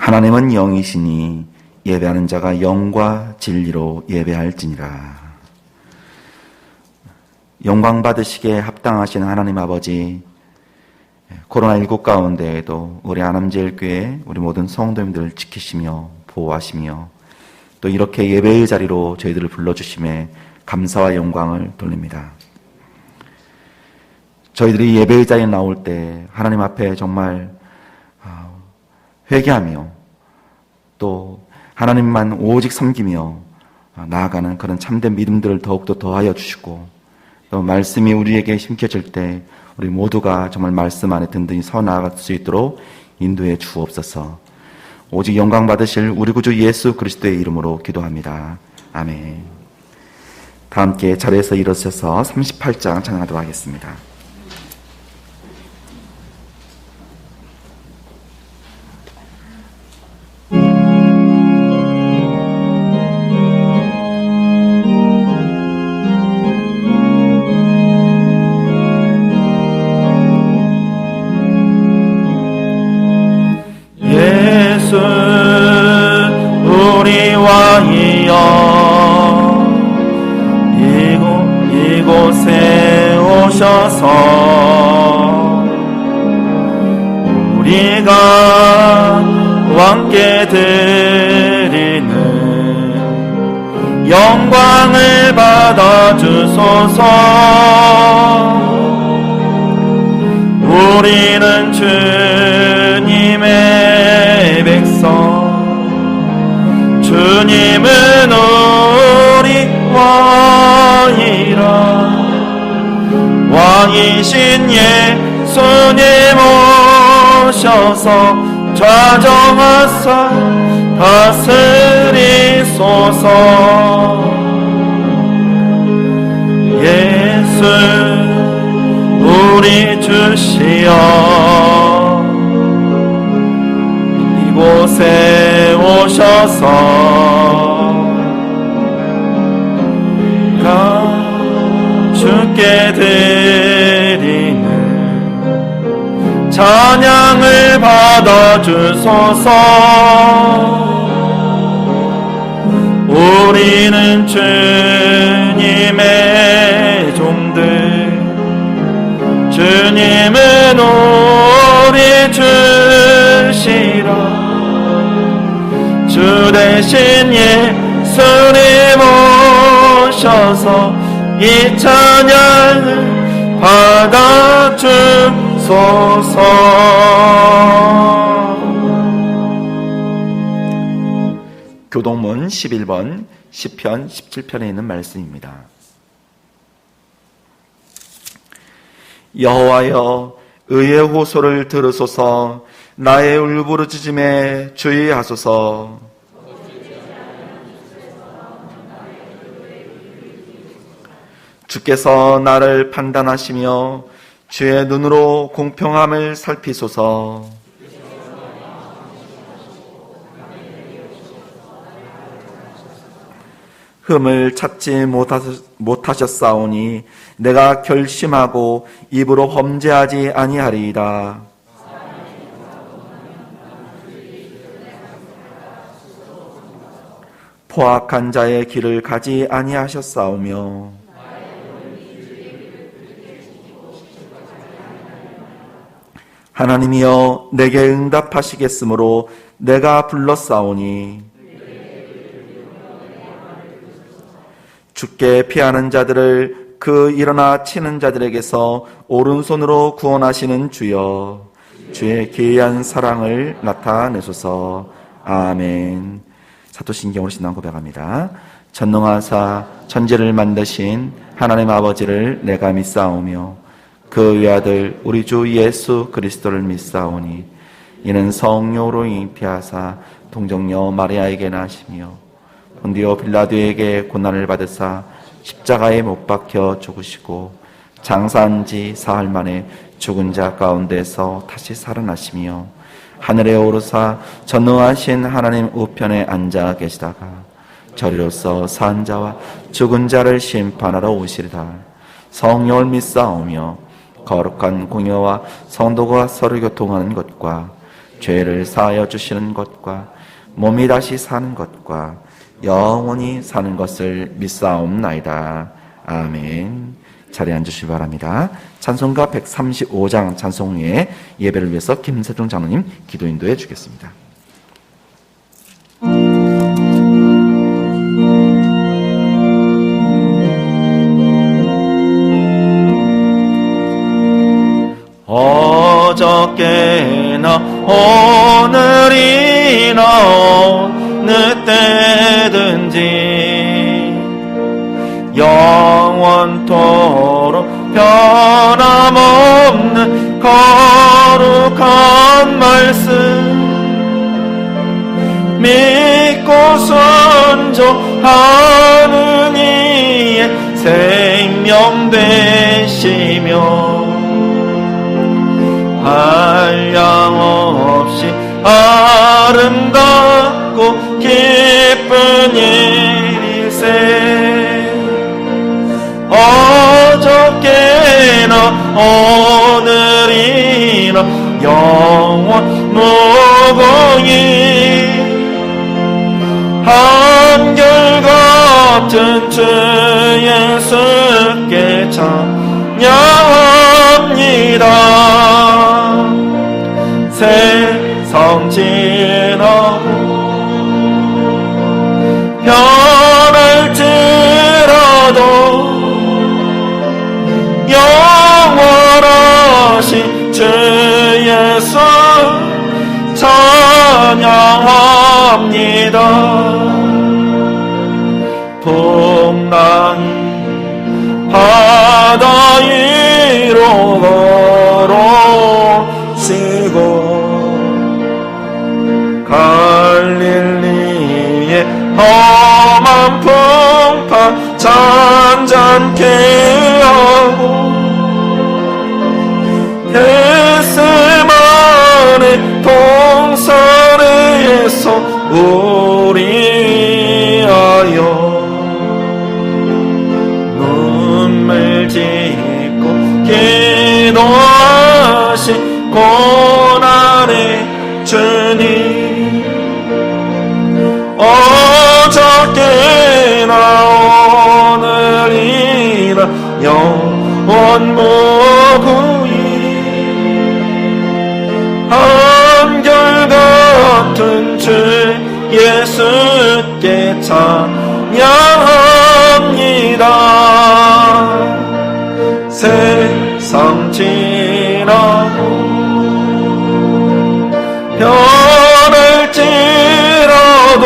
하나님은 영이시니 예배하는 자가 영과 진리로 예배할지니라. 영광 받으시기에 합당하신 하나님 아버지, 코로나19 가운데에도 우리 안암제일교회 우리 모든 성도님들을 지키시며 보호하시며 또 이렇게 예배의 자리로 저희들을 불러주심에 감사와 영광을 돌립니다. 저희들이 예배의 자리에 나올 때 하나님 앞에 정말 회개하며 또 하나님만 오직 섬기며 나아가는 그런 참된 믿음들을 더욱더 더하여 주시고, 또 말씀이 우리에게 심겨질 때 우리 모두가 정말 말씀 안에 든든히 서 나아갈 수 있도록 인도해 주옵소서. 오직 영광 받으실 우리 구주 예수 그리스도의 이름으로 기도합니다. 아멘. 다 함께 자리에서 일어서서 38장 찬양하도록 하겠습니다. 이곳에 오셔서 우리가 왕께 드리는 영광을 받아주소서. 우리는 주님의 백성, 주님은 우리 왕이라. 왕이신 예수님 오셔서 좌정하사 다스리소서. 예수 우리 주시여, 이곳에 오셔서 주께 드리는 찬양을 받아주소서. 우리는 주님의 종들, 주님은 우리 주시라. 주 대신 예수님 오셔서 이 찬양을 받아주소서. 교동문 11번 시편 17편에 있는 말씀입니다. 여호와여, 의의 호소를 들으소서. 나의 울부짖음에 주의하소서. 주께서 나를 판단하시며 주의 눈으로 공평함을 살피소서. 흠을 찾지 못하셨사오니 내가 결심하고 입으로 범죄하지 아니하리이다. 포악한 자의 길을 가지 아니하셨사오며 하나님이여, 내게 응답하시겠으므로 내가 불렀사오니 주께 피하는 자들을 그 일어나 치는 자들에게서 오른손으로 구원하시는 주여, 주의 기이한 사랑을 나타내소서. 아멘. 사도신경으로 신앙 고백합니다. 전능하사 천지를 만드신 하나님 아버지를 내가 믿사오며 그 외아들 우리 주 예수 그리스도를 믿사오니 이는 성령으로 잉태하사 동정녀 마리아에게 나시며 본디오 빌라도에게 고난을 받으사 십자가에 못 박혀 죽으시고 장사한 지 사흘 만에 죽은 자 가운데서 다시 살아나시며 하늘에 오르사 전능하신 하나님 우편에 앉아 계시다가 저리로서 산 자와 죽은 자를 심판하러 오시리다. 성령을 믿사오며 거룩한 공예와 성도가 서로 교통하는 것과 죄를 사하여 주시는 것과 몸이 다시 사는 것과 영원히 사는 것을 믿사옵나이다. 아멘. 자리에 앉으시기 바랍니다. 찬송가 135장 찬송 후에 예배를 위해서 김세종 장로님 기도 인도해 주겠습니다. 어저께나 오늘이나 어느 때든지 영원토록 변함없는 거룩한 말씀 믿고 순종하는 이의 생명 되시며 한량없이 아름답고 기쁜 일세 어저께나 오늘이나 영원 무궁히 한결같은 주 예수께 찬양합니다. 세상 지나고 변할지라도 영원하신 주 예수 찬양합니다. 풍랑이 바다 위로 걸어오시고 갈릴리의 험한 풍파 잔잔케 하고 겟세마네 동산에서 우리하여 눈물 짓고 기도하신 고난의 주님 어저께나 오늘이나 영원 무궁히 한결같은 주 예수께 찬양합니다. 세상 지나고 변할지라도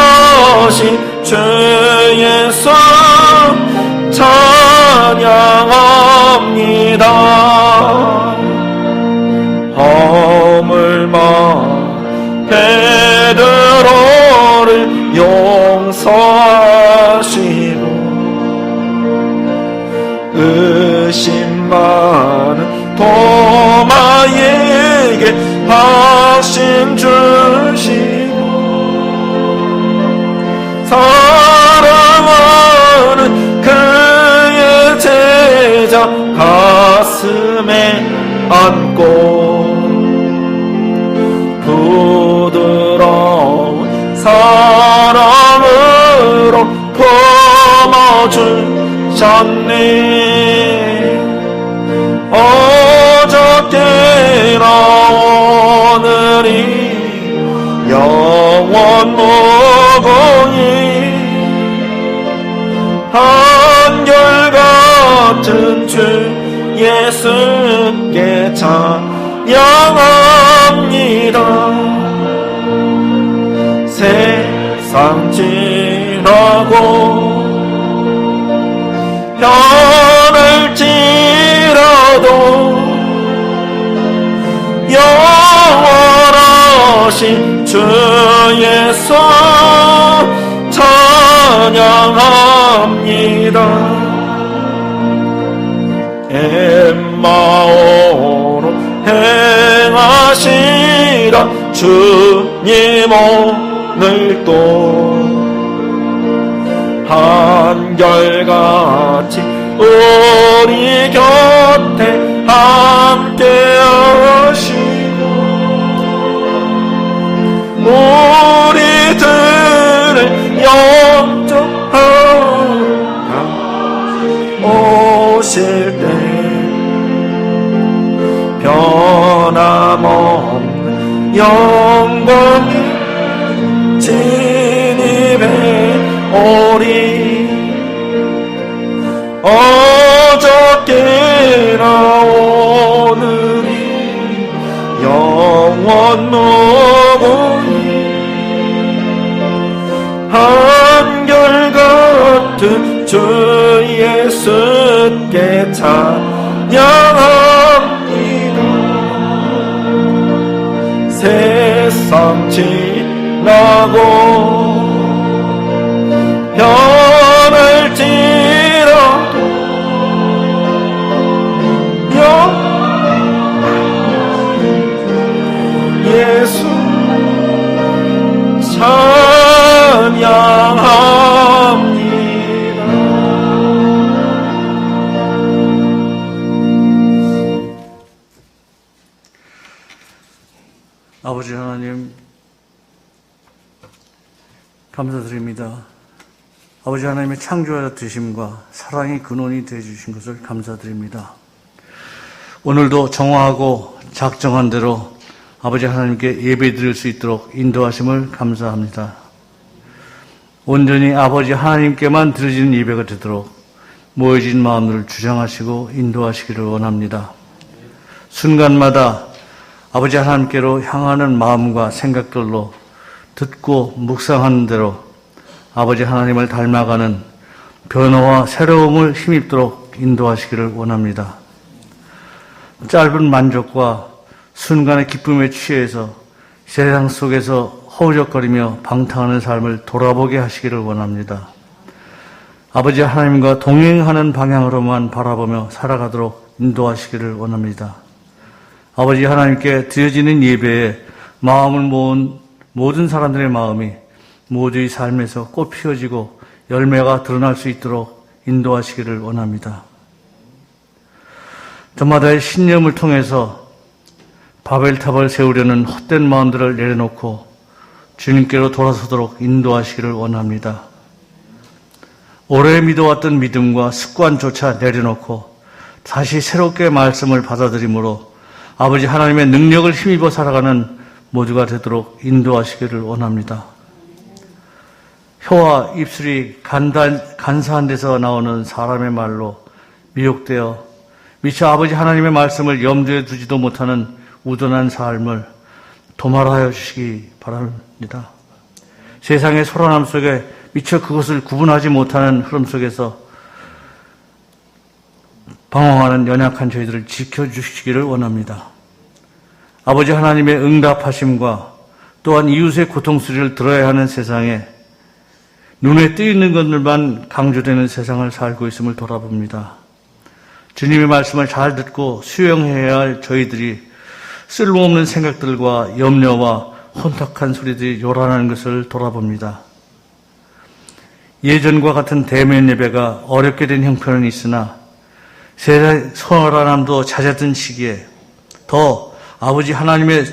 영원하신 주 예수 찬양합니다. 허물만 베드로를 용서하시고 의심 많은 도마에게 확신 주시고 사랑하는 그의 제자 가슴에 안고 부드러운 사랑으로 품어주셨네. 어저께나 오늘이 영원 무궁히 한결같은 주 예수께 찬양합니다. 세상 지나고 변할지라도 영원하신 주 예수 찬양합니다. 엠마오로 행하시라 주님 오늘도 한결같이 우리 곁에 함께 하시고 우리들을 영접하러 오실 때 변함없는 영광이 진입해 오리. 어저께나 오늘이 영원 노고니 한결같은 주 예수께 찬양합니다. 세상 지나고 변할지라도 예수 찬양합니다. 아버지 하나님, 감사드립니다. 아버지 하나님의 창조하여 드심과 사랑의 근원이 되어주신 것을 감사드립니다. 오늘도 정화하고 작정한 대로 아버지 하나님께 예배드릴 수 있도록 인도하심을 감사합니다. 온전히 아버지 하나님께만 드려지는 예배가 되도록 모여진 마음들을 주장하시고 인도하시기를 원합니다. 순간마다 아버지 하나님께로 향하는 마음과 생각들로 듣고 묵상하는 대로 아버지 하나님을 닮아가는 변화와 새로움을 힘입도록 인도하시기를 원합니다. 짧은 만족과 순간의 기쁨에 취해서 세상 속에서 허우적거리며 방탕하는 삶을 돌아보게 하시기를 원합니다. 아버지 하나님과 동행하는 방향으로만 바라보며 살아가도록 인도하시기를 원합니다. 아버지 하나님께 드려지는 예배에 마음을 모은 모든 사람들의 마음이 모두의 삶에서 꽃 피어지고 열매가 드러날 수 있도록 인도하시기를 원합니다. 저마다의 신념을 통해서 바벨탑을 세우려는 헛된 마음들을 내려놓고 주님께로 돌아서도록 인도하시기를 원합니다. 오래 믿어왔던 믿음과 습관조차 내려놓고 다시 새롭게 말씀을 받아들임으로 아버지 하나님의 능력을 힘입어 살아가는 모두가 되도록 인도하시기를 원합니다. 혀와 입술이 간사한 데서 나오는 사람의 말로 미혹되어 미처 아버지 하나님의 말씀을 염두에 두지도 못하는 우둔한 삶을 도말하여 주시기 바랍니다. 세상의 소란함 속에 미처 그것을 구분하지 못하는 흐름 속에서 방황하는 연약한 저희들을 지켜주시기를 원합니다. 아버지 하나님의 응답하심과 또한 이웃의 고통소리를 들어야 하는 세상에 눈에 띄는 것들만 강조되는 세상을 살고 있음을 돌아봅니다. 주님의 말씀을 잘 듣고 수용해야 할 저희들이 쓸모없는 생각들과 염려와 혼탁한 소리들이 요란하는 것을 돌아봅니다. 예전과 같은 대면 예배가 어렵게 된 형편은 있으나 세상 소란함도 잦아든 시기에 더 아버지 하나님의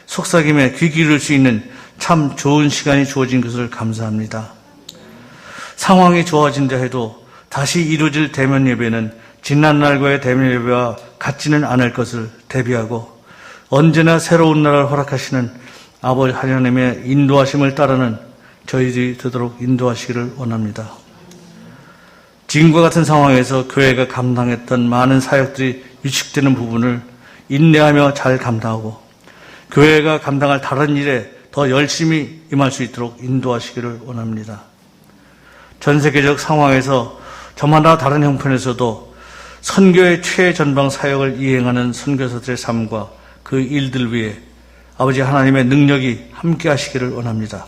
속삭임에 귀 기울일 수 있는 참 좋은 시간이 주어진 것을 감사합니다. 상황이 좋아진다 해도 다시 이루어질 대면 예배는 지난날과의 대면 예배와 같지는 않을 것을 대비하고 언제나 새로운 날을 허락하시는 아버지 하나님의 인도하심을 따르는 저희들이 되도록 인도하시기를 원합니다. 지금과 같은 상황에서 교회가 감당했던 많은 사역들이 위축되는 부분을 인내하며 잘 감당하고 교회가 감당할 다른 일에 더 열심히 임할 수 있도록 인도하시기를 원합니다. 전 세계적 상황에서 저마다 다른 형편에서도 선교의 최전방 사역을 이행하는 선교사들의 삶과 그 일들 위에 아버지 하나님의 능력이 함께 하시기를 원합니다.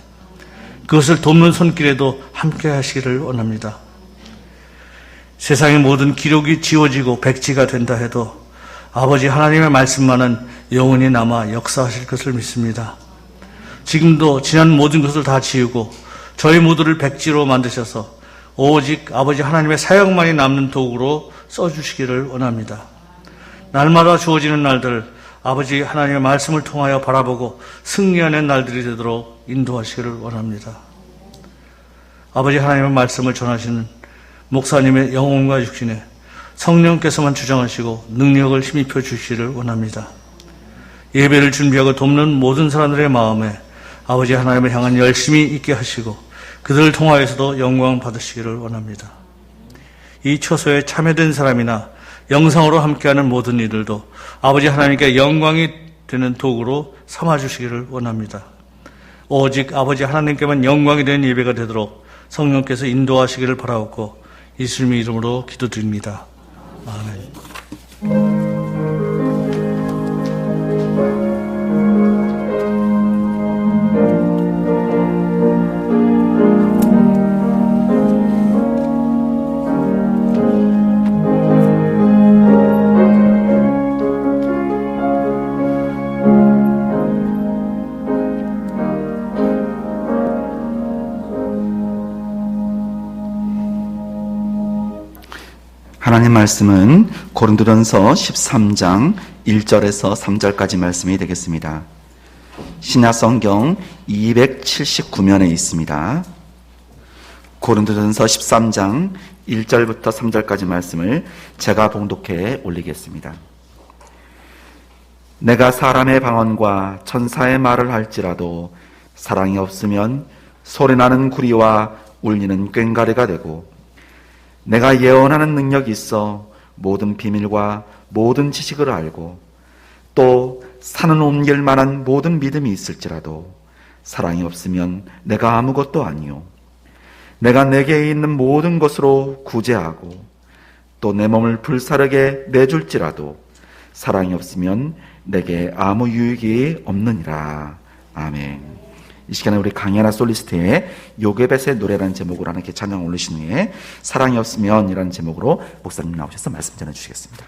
그것을 돕는 손길에도 함께 하시기를 원합니다. 세상의 모든 기록이 지워지고 백지가 된다 해도 아버지 하나님의 말씀만은 영원히 남아 역사하실 것을 믿습니다. 지금도 지난 모든 것을 다 지우고 저희 모두를 백지로 만드셔서 오직 아버지 하나님의 사역만이 남는 도구로 써주시기를 원합니다. 날마다 주어지는 날들 아버지 하나님의 말씀을 통하여 바라보고 승리하는 날들이 되도록 인도하시기를 원합니다. 아버지 하나님의 말씀을 전하시는 목사님의 영혼과 육신에 성령께서만 주장하시고 능력을 힘입혀 주시기를 원합니다. 예배를 준비하고 돕는 모든 사람들의 마음에 아버지 하나님을 향한 열심이 있게 하시고 그들을 통하여서도 영광 받으시기를 원합니다. 이 처소에 참여된 사람이나 영상으로 함께하는 모든 이들도 아버지 하나님께 영광이 되는 도구로 삼아주시기를 원합니다. 오직 아버지 하나님께만 영광이 되는 예배가 되도록 성령께서 인도하시기를 바라옵고 예수님의 이름으로 기도드립니다. 아멘. 하나님 말씀은 고린도전서 13장 1절에서 3절까지 말씀이 되겠습니다. 신약성경 279면에 있습니다. 고린도전서 13장 1절부터 3절까지 말씀을 제가 봉독해 올리겠습니다. 내가 사람의 방언과 천사의 말을 할지라도 사랑이 없으면 소리나는 구리와 울리는 꽹과리가 되고, 내가 예언하는 능력이 있어 모든 비밀과 모든 지식을 알고 또 산은 옮길 만한 모든 믿음이 있을지라도 사랑이 없으면 내가 아무것도 아니요, 내가 내게 있는 모든 것으로 구제하고 또 내 몸을 불사르게 내줄지라도 사랑이 없으면 내게 아무 유익이 없느니라. 아멘. 이 시간에 우리 강야나 솔리스트의 요게벳의 노래라는 제목으로 하나님께 찬양 올리신 후에 사랑이 없으면 이라는 제목으로 목사님 나오셔서 말씀 전해주시겠습니다.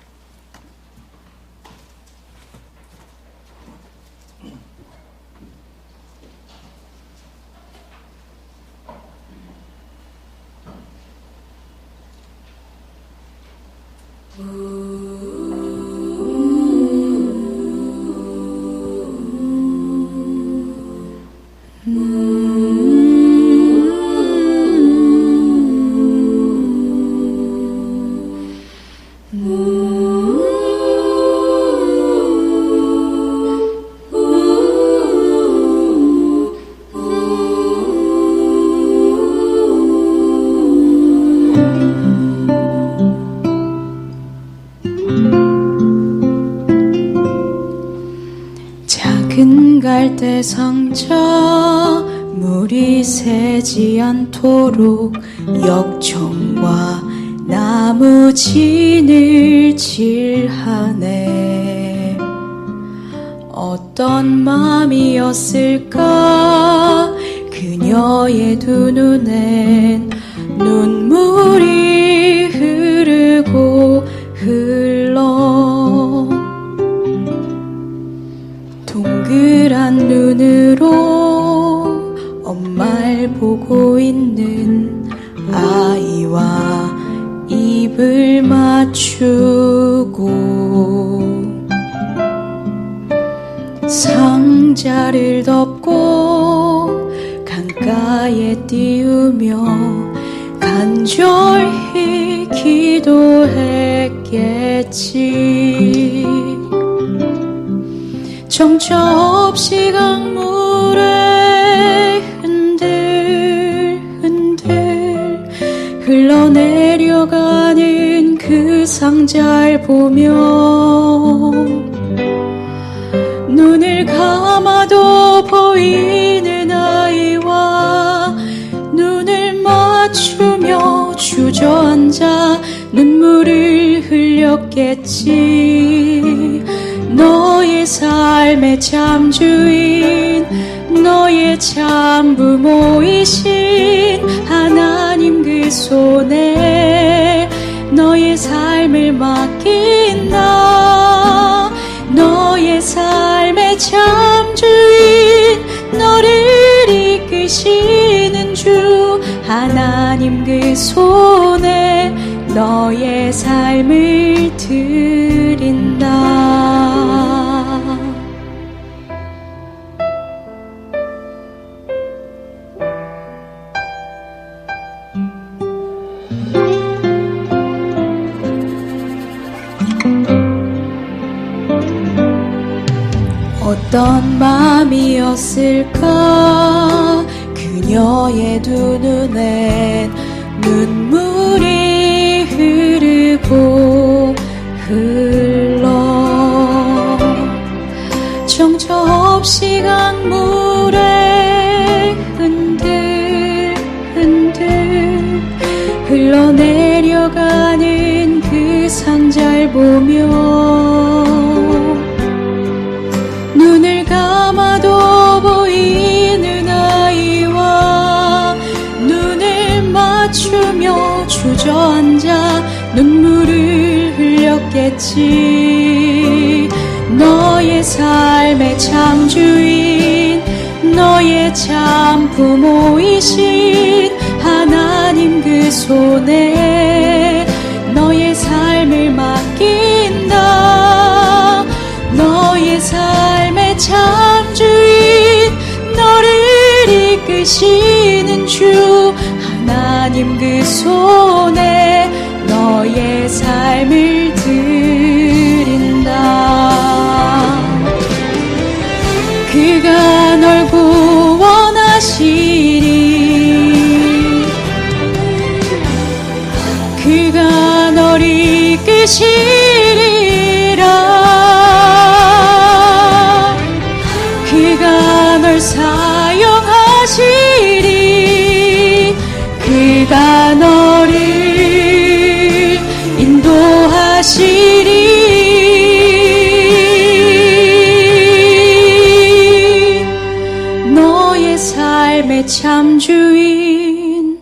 작은 갈대 상자 물이 새지 않도록 역청과 나무 진을 칠하네. 어떤 마음이었을까 그녀의 두 눈엔 눈물이 흐르고 흘러 동그란 눈으로 엄마를 보고 있는 아이와 입을 맞추고 상자를 덮고 강가에 띄우며 간절히 기도했겠지. 정처 없이 강물에 흔들흔들 흘러내려가는 그 상자를 보며 눈을 감아도 보이는 아이와 눈을 맞추며 주저앉아 눈물을 흘렸겠지. 너의 삶의 참 주인, 너의 참 부모이신 하나님 그 손에 너의 삶을 맡긴다. 너의 삶의 참 주인, 너를 이끄시는 주 하나님 그 손에 너의 삶을 드린다. 어떤 마음이었을까 그녀의 두 눈엔 눈물이 흐르고 흘러 정처 없이 강물에 흔들흔들 흘러내려가는 그 상자를 보며 눈을 감아도 보이는 아이와 눈을 맞추며 주저앉아 눈물을 흘렸겠지. 너의 삶의 창주인 너의 참 부모이신 하나님 그 손에 너의 삶을 맡긴다. 너의 삶의 창주인 너를 이끄시는 주 하나님 그 손에 너의 삶을 드린다. 그가 널 구원하시리. 그가 널 이끄시리라. 그가 널 사용하시리. 그가 너를 인도하시리. 너의 삶의 참주인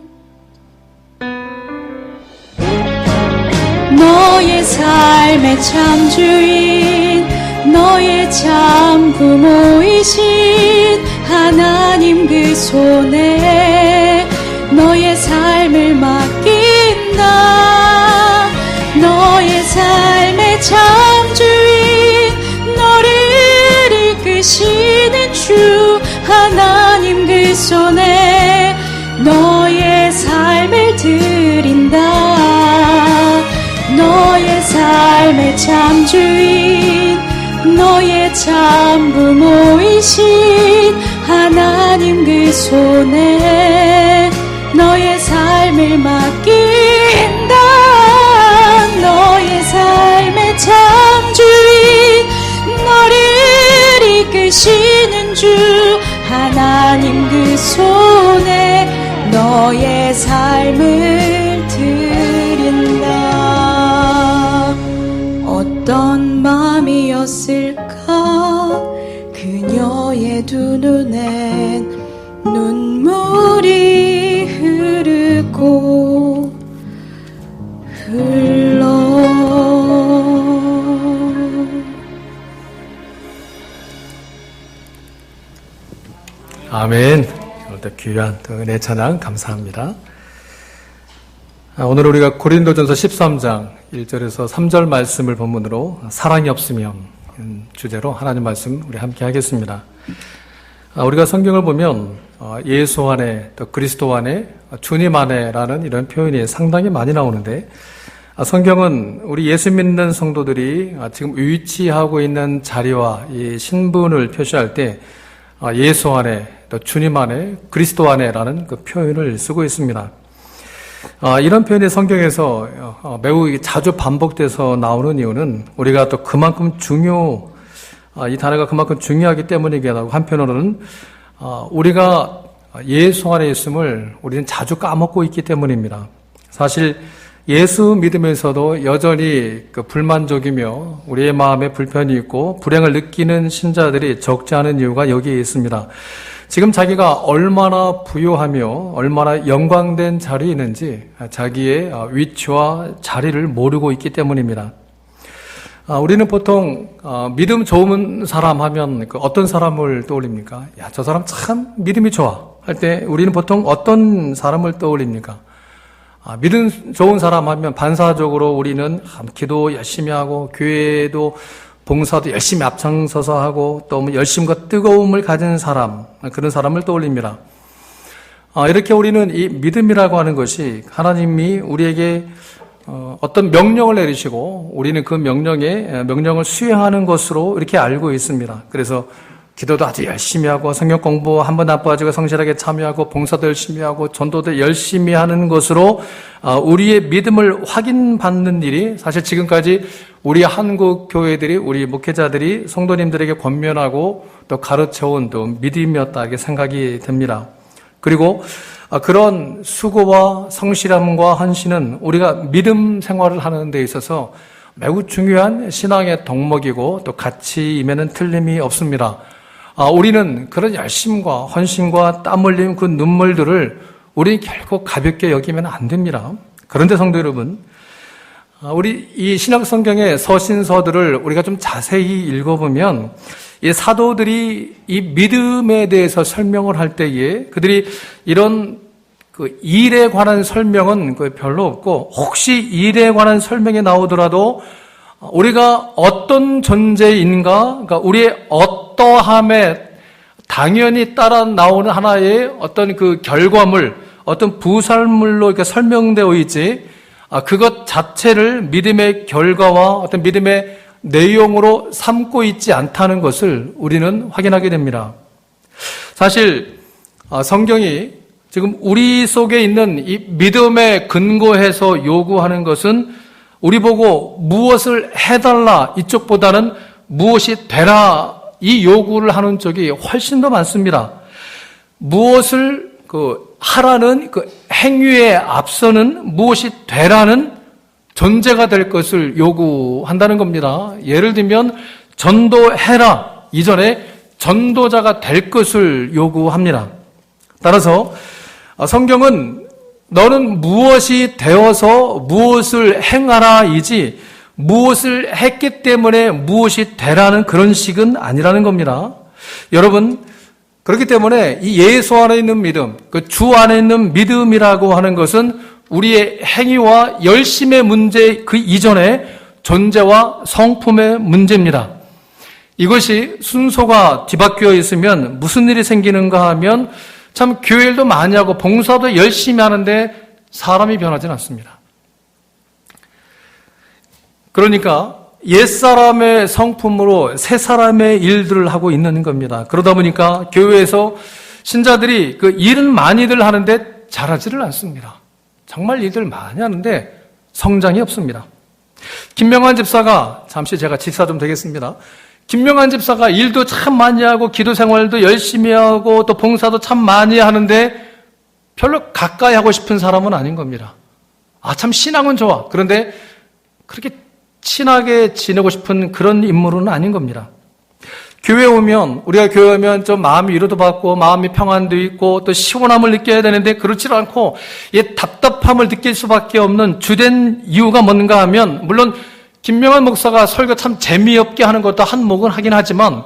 너의 삶의 참주인 너의 참 부모이신 하나님 그 손에 너의 삶을 맡긴다. 너의 삶의 창주인 너를 이끄시는 주 하나님 그 손에 너의 삶을 드린다. 너의 삶의 참주인 너의 참 부모이신 하나님 그 손에 너의 삶을 맡긴다. 너의 삶의 참주인 너를 이끄시는 주 하나님 그 손에 너의 삶을 드린다. 어떤 마음이었을까 그녀의 두 눈엔 눈물이 흐르고 흘러. 아멘. 오늘도 귀한 은혜 찬양 감사합니다. 오늘 우리가 고린도전서 13장 1절에서 3절 말씀을 본문으로 사랑이 없으면 주제로 하나님 말씀 우리 함께 하겠습니다. 우리가 성경을 보면 예수 안에 또 그리스도 안에 주님 안에라는 이런 표현이 상당히 많이 나오는데 성경은 우리 예수 믿는 성도들이 지금 위치하고 있는 자리와 이 신분을 표시할 때 예수 안에 또 주님 안에 그리스도 안에라는 그 표현을 쓰고 있습니다. 이런 표현이 성경에서 매우 자주 반복돼서 나오는 이유는 우리가 또 그만큼 이 단어가 그만큼 중요하기 때문이기도 하고 한편으로는 우리가 예수 안에 있음을 우리는 자주 까먹고 있기 때문입니다. 사실 예수 믿으면서도 여전히 그 불만족이며 우리의 마음에 불편이 있고 불행을 느끼는 신자들이 적지 않은 이유가 여기에 있습니다. 지금 자기가 얼마나 부유하며 얼마나 영광된 자리에 있는지 자기의 위치와 자리를 모르고 있기 때문입니다. 우리는 보통 믿음 좋은 사람 하면 어떤 사람을 떠올립니까? 야, 저 사람 참 믿음이 좋아 할 때 우리는 보통 어떤 사람을 떠올립니까? 믿음 좋은 사람 하면 반사적으로 우리는 기도 열심히 하고 교회도 봉사도 열심히 앞장서서 하고 또 열심과 뜨거움을 가진 사람, 그런 사람을 떠올립니다. 이렇게 우리는 이 믿음이라고 하는 것이 하나님이 우리에게 어떤 명령을 내리시고 우리는 그 명령을 수행하는 것으로 이렇게 알고 있습니다. 그래서 기도도 아주 열심히 하고 성경 공부 한 번 안 빠지고 성실하게 참여하고 봉사도 열심히 하고 전도도 열심히 하는 것으로 우리의 믿음을 확인받는 일이 사실 지금까지 우리 한국 교회들이 우리 목회자들이 성도님들에게 권면하고 또 가르쳐온 또 믿음이었다 이렇게 생각이 됩니다. 그리고 그런 수고와 성실함과 헌신은 우리가 믿음 생활을 하는 데 있어서 매우 중요한 신앙의 덕목이고 또 가치임에는 틀림이 없습니다. 우리는 그런 열심과 헌신과 땀 흘림 그 눈물들을 우리 결코 가볍게 여기면 안 됩니다. 그런데 성도 여러분, 우리 이 신약 성경의 서신서들을 우리가 좀 자세히 읽어보면 이 사도들이 이 믿음에 대해서 설명을 할 때에 그들이 이런 그 일에 관한 설명은 별로 없고 혹시 일에 관한 설명이 나오더라도 우리가 어떤 존재인가, 그러니까 우리의 어떠함에 당연히 따라 나오는 하나의 어떤 그 결과물, 어떤 부살물로 이렇게 설명되어 있지, 그것 자체를 믿음의 결과와 어떤 믿음의 내용으로 삼고 있지 않다는 것을 우리는 확인하게 됩니다. 사실 성경이 지금 우리 속에 있는 이 믿음에 근거해서 요구하는 것은 우리 보고 무엇을 해달라 이쪽보다는 무엇이 되라 이 요구를 하는 쪽이 훨씬 더 많습니다. 무엇을 하라는 그 행위에 앞서는 무엇이 되라는 존재가 될 것을 요구한다는 겁니다. 예를 들면 전도해라 이전에 전도자가 될 것을 요구합니다. 따라서 성경은 너는 무엇이 되어서 무엇을 행하라이지 무엇을 했기 때문에 무엇이 되라는 그런 식은 아니라는 겁니다. 여러분, 그렇기 때문에 이 예수 안에 있는 믿음, 그 주 안에 있는 믿음이라고 하는 것은 우리의 행위와 열심의 문제 그 이전에 존재와 성품의 문제입니다. 이것이 순서가 뒤바뀌어 있으면 무슨 일이 생기는가 하면 참 교회일도 많이 하고 봉사도 열심히 하는데 사람이 변하진 않습니다. 그러니까 옛사람의 성품으로 새사람의 일들을 하고 있는 겁니다. 그러다 보니까 교회에서 신자들이 그 일은 많이들 하는데 잘하지를 않습니다. 정말 일들 많이 하는데 성장이 없습니다. 김명환 집사가, 잠시 제가 직사 좀 되겠습니다. 김명환 집사가 일도 참 많이 하고 기도 생활도 열심히 하고 또 봉사도 참 많이 하는데 별로 가까이 하고 싶은 사람은 아닌 겁니다. 참 신앙은 좋아. 그런데 그렇게 친하게 지내고 싶은 그런 인물은 아닌 겁니다. 교회 오면, 우리가 교회 오면 좀 마음이 위로도 받고 마음이 평안도 있고 또 시원함을 느껴야 되는데 그렇지 않고 이 답답함을 느낄 수밖에 없는 주된 이유가 뭔가 하면, 물론 김명환 목사가 설교 참 재미없게 하는 것도 한몫은 하긴 하지만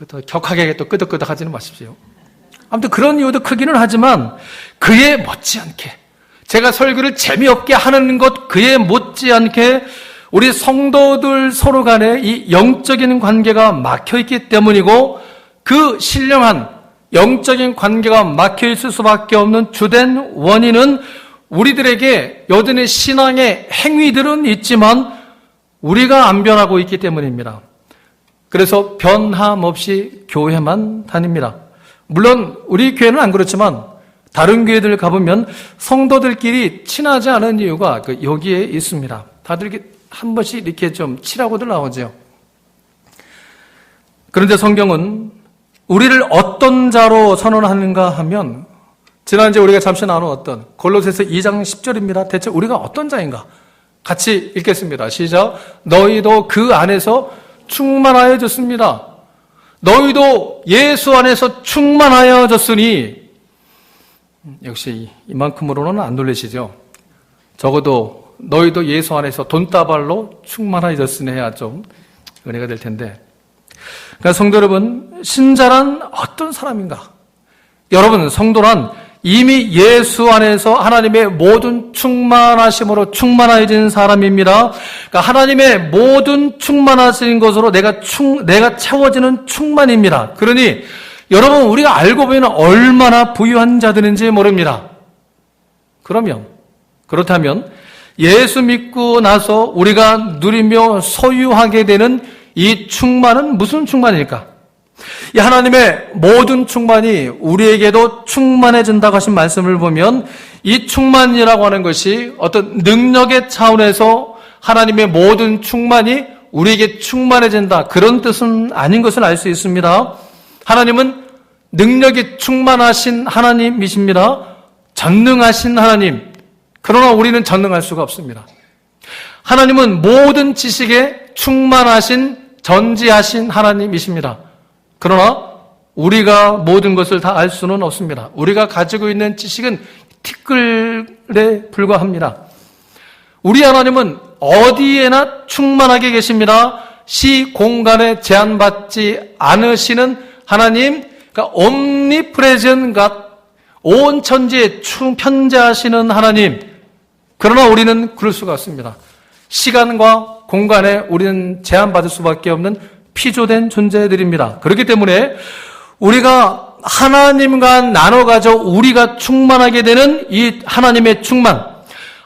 더 격하게 또 끄덕끄덕 하지는 마십시오. 아무튼 그런 이유도 크기는 하지만 그에 못지않게 제가 설교를 재미없게 하는 것 그에 못지않게 우리 성도들 서로 간에 이 영적인 관계가 막혀있기 때문이고 그 신령한 영적인 관계가 막혀있을 수밖에 없는 주된 원인은 우리들에게 여전히 신앙의 행위들은 있지만 우리가 안 변하고 있기 때문입니다. 그래서 변함없이 교회만 다닙니다. 물론 우리 교회는 안 그렇지만 다른 교회들 가보면 성도들끼리 친하지 않은 이유가 여기에 있습니다. 다들 이렇게 한 번씩 이렇게 좀 친하고들 나오죠. 그런데 성경은 우리를 어떤 자로 선언하는가 하면 지난주에 우리가 잠시 나누었던 골로새서 2장 10절입니다. 대체 우리가 어떤 자인가? 같이 읽겠습니다. 시작. 너희도 그 안에서 충만하여졌습니다. 너희도 예수 안에서 충만하여졌으니, 역시 이만큼으로는 안 놀라시죠? 적어도 너희도 예수 안에서 돈다발로 충만하여졌으니 해야 좀 은혜가 될 텐데. 그러니까 성도 여러분, 신자란 어떤 사람인가? 여러분, 성도란 이미 예수 안에서 하나님의 모든 충만하심으로 충만해진 사람입니다. 그러니까 하나님의 모든 충만하신 것으로 내가 채워지는 충만입니다. 그러니 여러분, 우리가 알고 보면 얼마나 부유한 자들인지 모릅니다. 그렇다면 예수 믿고 나서 우리가 누리며 소유하게 되는 이 충만은 무슨 충만일까? 이 하나님의 모든 충만이 우리에게도 충만해진다고 하신 말씀을 보면 이 충만이라고 하는 것이 어떤 능력의 차원에서 하나님의 모든 충만이 우리에게 충만해진다, 그런 뜻은 아닌 것을 알 수 있습니다. 하나님은 능력이 충만하신 하나님이십니다. 전능하신 하나님. 그러나 우리는 전능할 수가 없습니다. 하나님은 모든 지식에 충만하신 전지하신 하나님이십니다. 그러나 우리가 모든 것을 다 알 수는 없습니다. 우리가 가지고 있는 지식은 티끌에 불과합니다. 우리 하나님은 어디에나 충만하게 계십니다. 시 공간에 제한받지 않으시는 하나님, 그러니까 omnipresent God, 온 천지에 편재하시는 하나님. 그러나 우리는 그럴 수가 없습니다. 시간과 공간에 우리는 제한받을 수밖에 없는 피조된 존재들입니다. 그렇기 때문에 우리가 하나님과 나눠가져 우리가 충만하게 되는 이 하나님의 충만,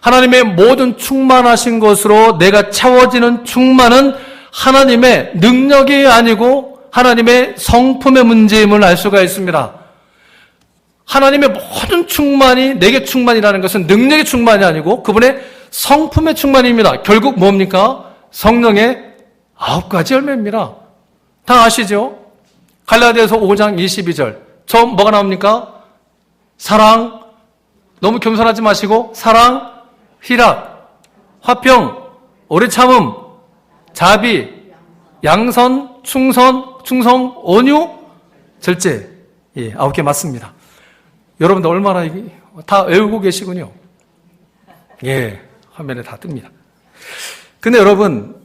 하나님의 모든 충만하신 것으로 내가 채워지는 충만은 하나님의 능력이 아니고 하나님의 성품의 문제임을 알 수가 있습니다. 하나님의 모든 충만이 내게 충만이라는 것은 능력의 충만이 아니고 그분의 성품의 충만입니다. 결국 뭡니까? 성령의 9가지 열매입니다. 다 아시죠? 갈라디아서 5장 22절. 처음 뭐가 나옵니까? 사랑, 너무 겸손하지 마시고 사랑, 희락, 화평, 오래 참음, 자비, 양선, 충성, 온유, 절제. 예, 9개 맞습니다. 여러분들 얼마나 다 외우고 계시군요. 예, 화면에 다 뜹니다. 근데 여러분,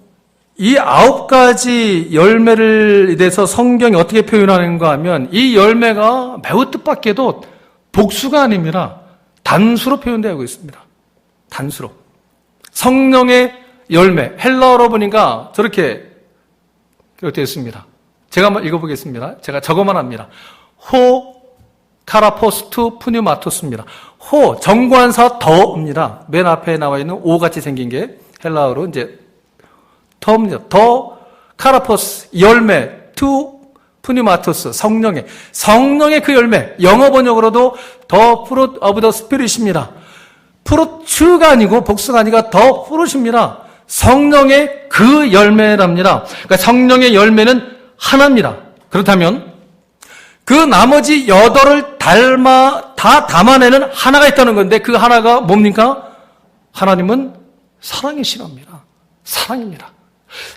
이 9가지 열매를 대해서 성경이 어떻게 표현하는가 하면 이 열매가 매우 뜻밖에도 복수가 아닙니다. 단수로 표현되고 있습니다. 단수로. 성령의 열매, 헬라어로 보니까 저렇게 되어 있습니다. 제가 한번 읽어보겠습니다. 제가 저거만 합니다. 호, 카라포스투, 푸뉴마토스입니다. 호, 정관사 더입니다. 맨 앞에 나와 있는 오같이 생긴 게 헬라어로 이제 더입니다. 더, 카라포스, 열매, 투, 푸뉴마토스, 성령의 그 열매. 영어 번역으로도 더 fruit of the spirit입니다. 프루츠가 아니고 복수가 아니라 더 프루트입니다. 성령의 그 열매랍니다. 그러니까 성령의 열매는 하나입니다. 그렇다면 그 나머지 8을 다 담아내는 하나가 있다는 건데 그 하나가 뭡니까? 하나님은 사랑이시랍니다. 사랑입니다.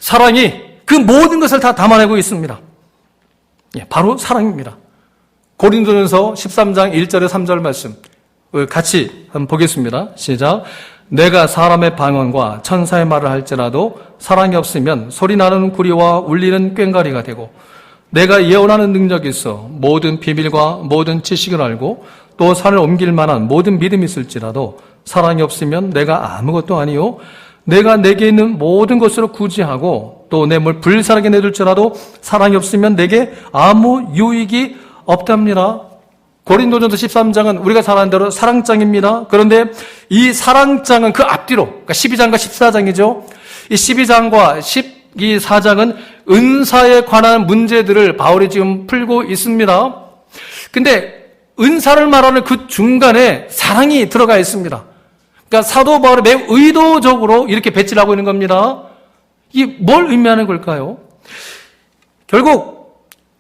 사랑이 그 모든 것을 다 담아내고 있습니다. 예, 바로 사랑입니다. 고린도전서 13장 1절에 3절 말씀 같이 한번 보겠습니다. 시작. 내가 사람의 방언과 천사의 말을 할지라도 사랑이 없으면 소리나는 구리와 울리는 꽹과리가 되고 내가 예언하는 능력이 있어 모든 비밀과 모든 지식을 알고 또 산을 옮길 만한 모든 믿음이 있을지라도 사랑이 없으면 내가 아무것도 아니요 내가 내게 있는 모든 것으로 구제하고 또 내 물 불살하게 내둘지라도 사랑이 없으면 내게 아무 유익이 없답니다. 고린도전서 13장은 우리가 잘 아는 대로 사랑장입니다. 그런데 이 사랑장은 그 앞뒤로, 그러니까 12장과 14장이죠. 이 12장과 14장은 은사에 관한 문제들을 바울이 지금 풀고 있습니다. 근데 은사를 말하는 그 중간에 사랑이 들어가 있습니다. 그러니까 사도 바울이 매우 의도적으로 이렇게 배치를 하고 있는 겁니다. 이게 뭘 의미하는 걸까요? 결국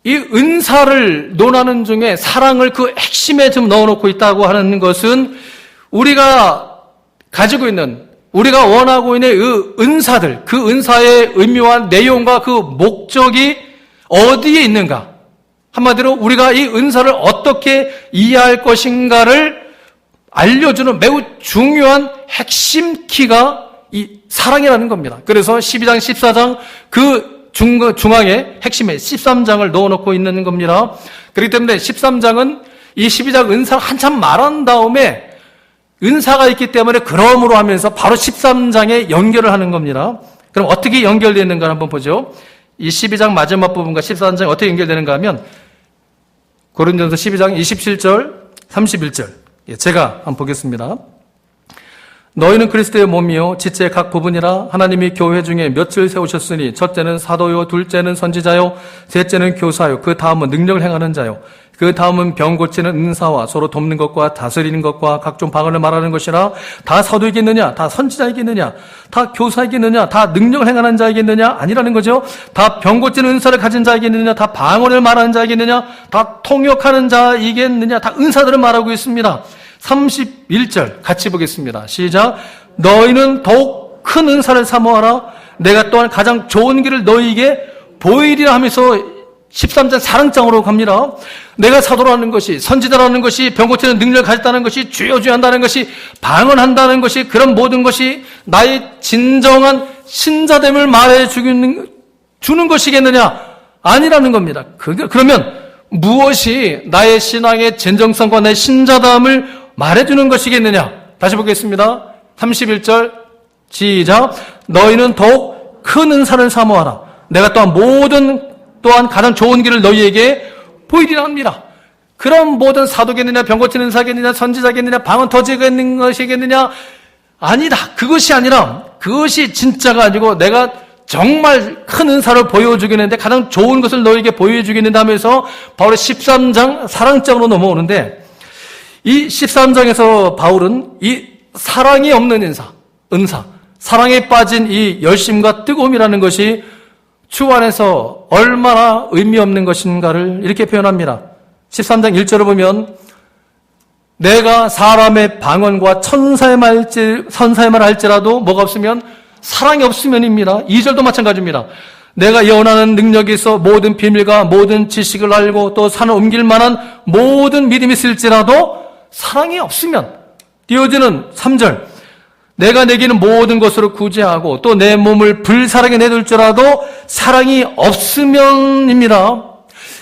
이 은사를 논하는 중에 사랑을 그 핵심에 좀 넣어놓고 있다고 하는 것은 우리가 가지고 있는, 우리가 원하고 있는 그 은사들, 그 은사의 의미와 내용과 그 목적이 어디에 있는가? 한마디로 우리가 이 은사를 어떻게 이해할 것인가를 알려주는 매우 중요한 핵심 키가 이 사랑이라는 겁니다. 그래서 12장, 14장 그 중앙에 핵심에 13장을 넣어놓고 있는 겁니다. 그렇기 때문에 13장은 이 12장 은사를 한참 말한 다음에 은사가 있기 때문에 그러므로 하면서 바로 13장에 연결을 하는 겁니다. 그럼 어떻게 연결되는가 한번 보죠. 이 12장 마지막 부분과 14장이 어떻게 연결되는가 하면 고린도전서 12장 27절, 31절. 제가 한번 보겠습니다. 너희는 그리스도의 몸이요 지체의 각 부분이라 하나님이 교회 중에 몇을 세우셨으니 첫째는 사도요 둘째는 선지자요 셋째는 교사요 그 다음은 능력을 행하는 자요 그 다음은 병 고치는 은사와 서로 돕는 것과 다스리는 것과 각종 방언을 말하는 것이라 다 사도이겠느냐 다 선지자이겠느냐 다 교사이겠느냐 다 능력을 행하는 자이겠느냐 아니라는 거죠. 다 병 고치는 은사를 가진 자이겠느냐 다 방언을 말하는 자이겠느냐 다 통역하는 자이겠느냐 다 은사들을 말하고 있습니다. 31절 같이 보겠습니다. 시작. 너희는 더욱 큰 은사를 사모하라. 내가 또한 가장 좋은 길을 너희에게 보이리라 하면서 13장 사랑장으로 갑니다. 내가 사도라는 것이 선지자라는 것이 병 고치는 능력을 가졌다는 것이 주여 주여 한다는 것이 방언한다는 것이 그런 모든 것이 나의 진정한 신자됨을 말해 주는 것이겠느냐? 아니라는 겁니다. 그러면 무엇이 나의 신앙의 진정성과 나의 신자됨을 말해주는 것이겠느냐? 다시 보겠습니다. 31절 시작. 너희는 더욱 큰 은사를 사모하라. 내가 또한 가장 좋은 길을 너희에게 보이리라 합니다. 그럼 모든 사도겠느냐 병 고치는 은사겠느냐 선지자겠느냐 방언 터지겠는 것이겠느냐? 아니다. 그것이 아니라 그것이 진짜가 아니고 내가 정말 큰 은사를 보여주겠는데 가장 좋은 것을 너희에게 보여주겠는데 하면서 바로 13장 사랑장으로 넘어오는데 이 13장에서 바울은 이 사랑이 없는 은사, 사랑에 빠진 이 열심과 뜨거움이라는 것이 주 안에서 얼마나 의미 없는 것인가를 이렇게 표현합니다. 13장 1절을 보면 내가 사람의 방언과 천사의 말 할지라도 뭐가 없으면 사랑이 없으면입니다. 2절도 마찬가지입니다. 내가 예언하는 능력이 있어 모든 비밀과 모든 지식을 알고 또 산을 옮길 만한 모든 믿음이 있을지라도 사랑이 없으면 띄어지는 3절 내가 내기는 모든 것으로 구제하고 또 내 몸을 불사르게 내둘지라도 사랑이 없으면입니다.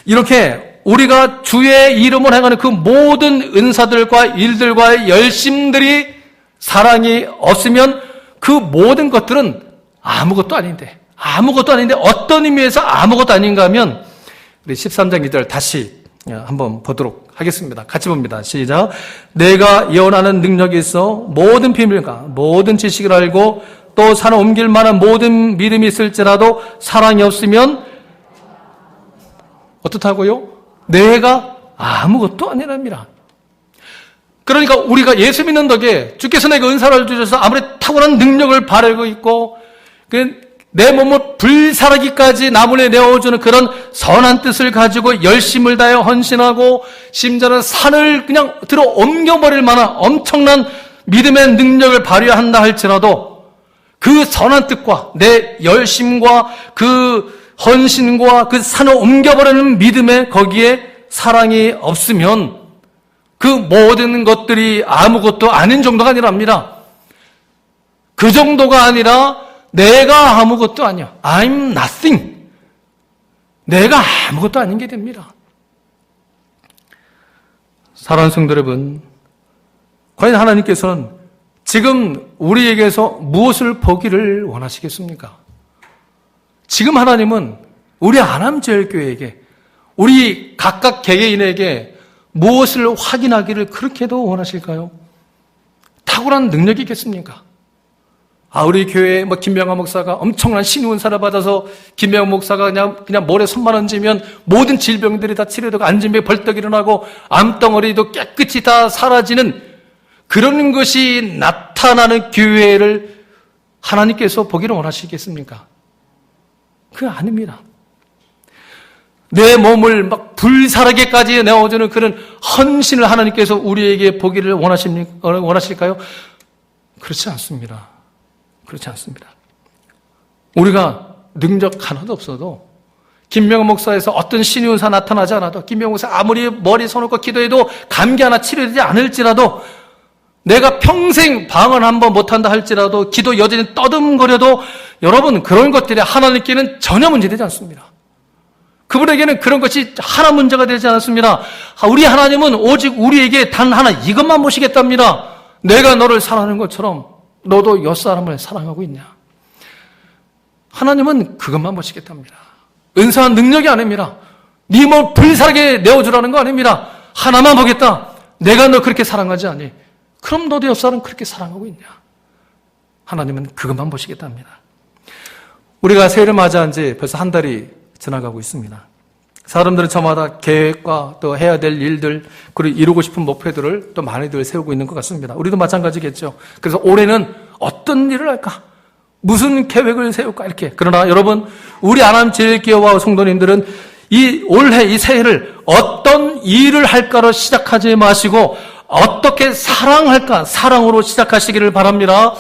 이렇게 우리가 주의 이름을 행하는 그 모든 은사들과 일들과의 열심들이 사랑이 없으면 그 모든 것들은 아무것도 아닌데 어떤 의미에서 아무것도 아닌가 하면 우리 13장 2절 다시 한번 보도록 하겠습니다. 같이 봅니다. 시작. 내가 예언하는 능력이 있어 모든 비밀과 모든 지식을 알고 또 산을 옮길 만한 모든 믿음이 있을지라도 사랑이 없으면 어떻다고요? 내가 아무것도 아니랍니다. 그러니까 우리가 예수 믿는 덕에 주께서 내게 은사를 주셔서 아무리 탁월한 능력을 발휘하고 있고 내 몸을 불사르기까지 나무에 내어주는 그런 선한 뜻을 가지고 열심을 다해 헌신하고 심지어는 산을 그냥 들어 옮겨버릴 만한 엄청난 믿음의 능력을 발휘한다 할지라도 그 선한 뜻과 내 열심과 그 헌신과 그 산을 옮겨버리는 믿음에 거기에 사랑이 없으면 그 모든 것들이 아무것도 아닌 정도가 아니랍니다. 그 정도가 아니라 내가 아무것도 아니야. I'm nothing. 내가 아무것도 아닌 게 됩니다. 사랑하는 성도 여러분, 과연 하나님께서는 지금 우리에게서 무엇을 보기를 원하시겠습니까? 지금 하나님은 우리 안암제일교회에게 우리 각각 개개인에게 무엇을 확인하기를 그렇게도 원하실까요? 탁월한 능력이 있겠습니까? 우리 교회에 김명환 목사가 엄청난 신운사를 받아서 김명환 목사가 그냥 모래 손만 얹으면 모든 질병들이 다 치료되고 안진병이 벌떡 일어나고 암덩어리도 깨끗이 다 사라지는 그런 것이 나타나는 교회를 하나님께서 보기를 원하시겠습니까? 그거 아닙니다. 내 몸을 불사르게까지 내어주는 그런 헌신을 하나님께서 우리에게 보기를 원하실까요? 그렇지 않습니다. 그렇지 않습니다. 우리가 능력 하나도 없어도 김명환 목사에서 어떤 신유은사 나타나지 않아도 김명환 목사 아무리 머리 서놓고 기도해도 감기 하나 치료되지 않을지라도 내가 평생 방언 한번 못한다 할지라도 기도 여전히 떠듬거려도 여러분 그런 것들이 하나님께는 전혀 문제되지 않습니다. 그분에게는 그런 것이 하나 문제가 되지 않았습니다. 우리 하나님은 오직 우리에게 단 하나 이것만 보시겠답니다. 내가 너를 사랑하는 것처럼 너도 옆사람을 사랑하고 있냐. 하나님은 그것만 보시겠답니다. 은사한 능력이 아닙니다. 네 몸 불살게 내어주라는 거 아닙니다. 하나만 보겠다. 내가 너 그렇게 사랑하지 않니? 그럼 너도 옆사람 그렇게 사랑하고 있냐? 하나님은 그것만 보시겠답니다. 우리가 새해를 맞이한 지 벌써 한 달이 지나가고 있습니다. 사람들은 저마다 계획과 또 해야 될 일들, 그리고 이루고 싶은 목표들을 또 많이들 세우고 있는 것 같습니다. 우리도 마찬가지겠죠. 그래서 올해는 어떤 일을 할까? 무슨 계획을 세울까? 이렇게. 그러나 여러분, 우리 아남제일교회와 성도님들은 이 올해 이 새해를 어떤 일을 할까로 시작하지 마시고 어떻게 사랑할까? 사랑으로 시작하시기를 바랍니다.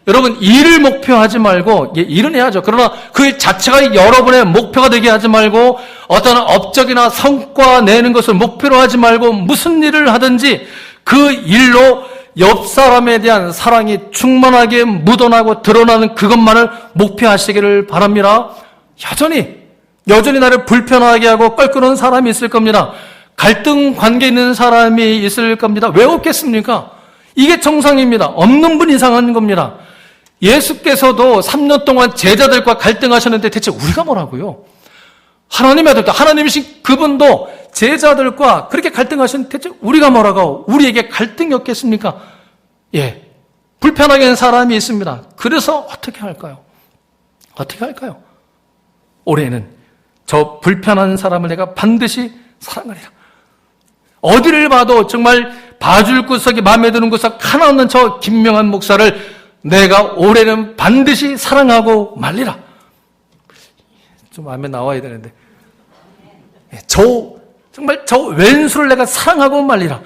여러분, 일을 목표하지 말고, 일은 해야죠. 그러나 그 자체가 여러분의 목표가 되게 하지 말고, 어떤 업적이나 성과 내는 것을 목표로 하지 말고, 무슨 일을 하든지 그 일로 옆 사람에 대한 사랑이 충만하게 묻어나고 드러나는 그것만을 목표하시기를 바랍니다. 여전히 나를 불편하게 하고 껄끄러운 사람이 있을 겁니다. 갈등 관계 있는 사람이 있을 겁니다. 왜 없겠습니까? 이게 정상입니다. 없는 분 이상한 겁니다. 예수께서도 3년 동안 제자들과 갈등하셨는데 대체 우리가 뭐라고요? 하나님의 아들, 하나님이신 그분도 제자들과 그렇게 갈등하셨는데 대체 우리가 뭐라고? 우리에게 갈등이 없겠습니까? 예, 불편하게 하는 사람이 있습니다. 그래서 어떻게 할까요? 올해는 저 불편한 사람을 내가 반드시 사랑하리라. 어디를 봐도 정말 봐줄 구석이 마음에 드는 구석 하나 없는 저 김명한 목사를 내가 올해는 반드시 사랑하고 말리라. 좀 마음에 나와야 되는데. 정말 저 왼수를 내가 사랑하고 말리라.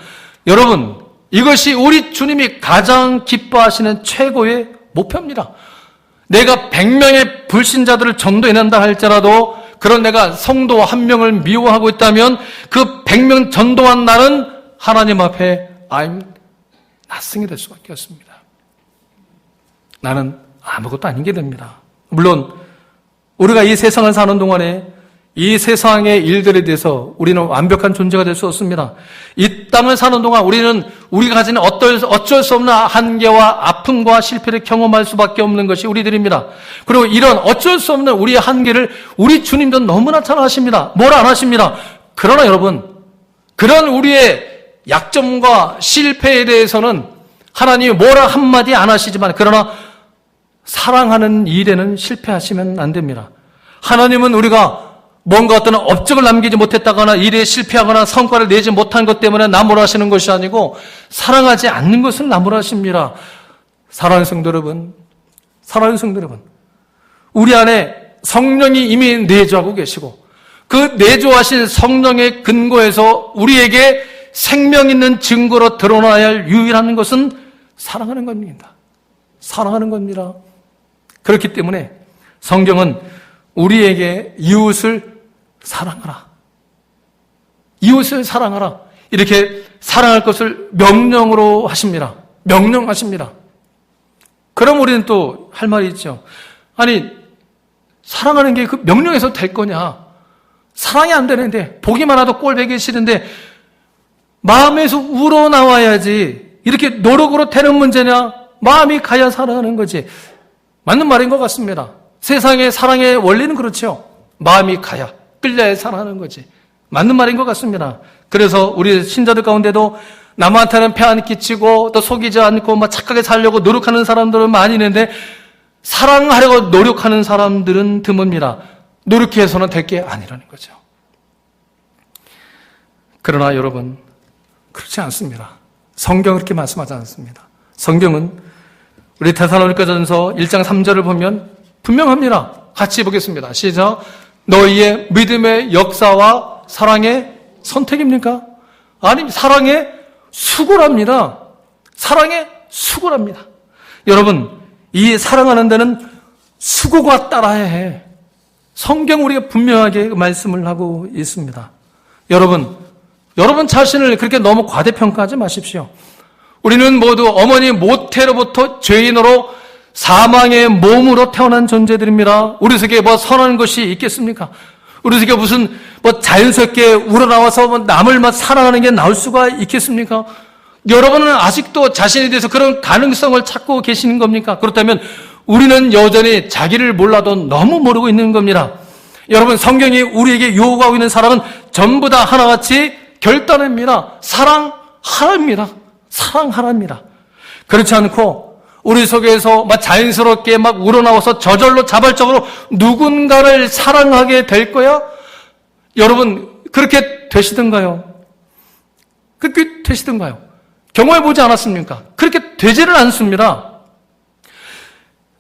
여러분, 이것이 우리 주님이 가장 기뻐하시는 최고의 목표입니다. 내가 100명의 불신자들을 전도해낸다 할지라도 그런 내가 성도 한 명을 미워하고 있다면 그 100명 전도한 나는 하나님 앞에 I'm nothing이 될 수밖에 없습니다. 나는 아무것도 아닌 게 됩니다. 물론 우리가 이 세상을 사는 동안에 이 세상의 일들에 대해서 우리는 완벽한 존재가 될 수 없습니다. 이 땅을 사는 동안 우리가 가지는 어쩔 수 없는 한계와 아픔과 실패를 경험할 수밖에 없는 것이 우리들입니다. 그리고 이런 어쩔 수 없는 우리의 한계를 우리 주님도 너무나 잘 아십니다. 뭘 안 하십니다. 그러나 여러분, 그런 우리의 약점과 실패에 대해서는 하나님이 뭐라 한마디 안 하시지만 그러나 사랑하는 일에는 실패하시면 안 됩니다. 하나님은 우리가 뭔가 어떤 업적을 남기지 못했다거나 일에 실패하거나 성과를 내지 못한 것 때문에 나무라시는 것이 아니고 사랑하지 않는 것을 나무라십니다. 사랑하는 성도 여러분, 우리 안에 성령이 이미 내주하고 계시고 그 내주하신 성령의 근거에서 우리에게 생명 있는 증거로 드러나야 할 유일한 것은 사랑하는 겁니다. 그렇기 때문에 성경은 우리에게 이웃을 사랑하라. 이렇게 사랑할 것을 명령으로 하십니다. 명령하십니다. 그럼 우리는 또 할 말이 있죠. 아니, 사랑하는 게 그 명령에서 될 거냐? 사랑이 안 되는데, 보기만 해도 꼴보기 싫은데, 마음에서 우러나와야지. 이렇게 노력으로 되는 문제냐? 마음이 가야 사랑하는 거지. 맞는 말인 것 같습니다. 세상의 사랑의 원리는 그렇죠. 마음이 가야, 끌려야 사랑하는 거지. 맞는 말인 것 같습니다. 그래서 우리 신자들 가운데도 남한테는 폐 안 끼치고 또 속이지 않고 막 착하게 살려고 노력하는 사람들은 많이 있는데 사랑하려고 노력하는 사람들은 드뭅니다. 노력해서는 될 게 아니라는 거죠. 그러나 여러분, 그렇지 않습니다. 성경은 그렇게 말씀하지 않습니다. 성경은 우리 데살로니가전서 1장 3절을 보면 분명합니다. 같이 보겠습니다. 시작. 너희의 믿음의 역사와 사랑의 선택입니까? 아니, 사랑의 수고랍니다. 여러분, 이 사랑하는 데는 수고가 따라야 해. 성경 우리가 분명하게 말씀을 하고 있습니다. 여러분 자신을 그렇게 너무 과대평가하지 마십시오. 우리는 모두 어머니 모태로부터 죄인으로 사망의 몸으로 태어난 존재들입니다. 우리 속에 뭐 선한 것이 있겠습니까? 우리 속에 무슨 자연스럽게 우러나와서 남을 사랑하는 게 나올 수가 있겠습니까? 여러분은 아직도 자신에 대해서 그런 가능성을 찾고 계시는 겁니까? 그렇다면 우리는 여전히 자기를 몰라도 너무 모르고 있는 겁니다. 여러분, 성경이 우리에게 요구하고 있는 사랑은 전부 다 하나같이 결단입니다. 사랑 하나입니다. 사랑 하나입니다. 그렇지 않고 우리 속에서 자연스럽게 우러나와서 저절로 자발적으로 누군가를 사랑하게 될 거야? 여러분, 그렇게 되시던가요? 그렇게 되시던가요? 경험해 보지 않았습니까? 그렇게 되지를 않습니다.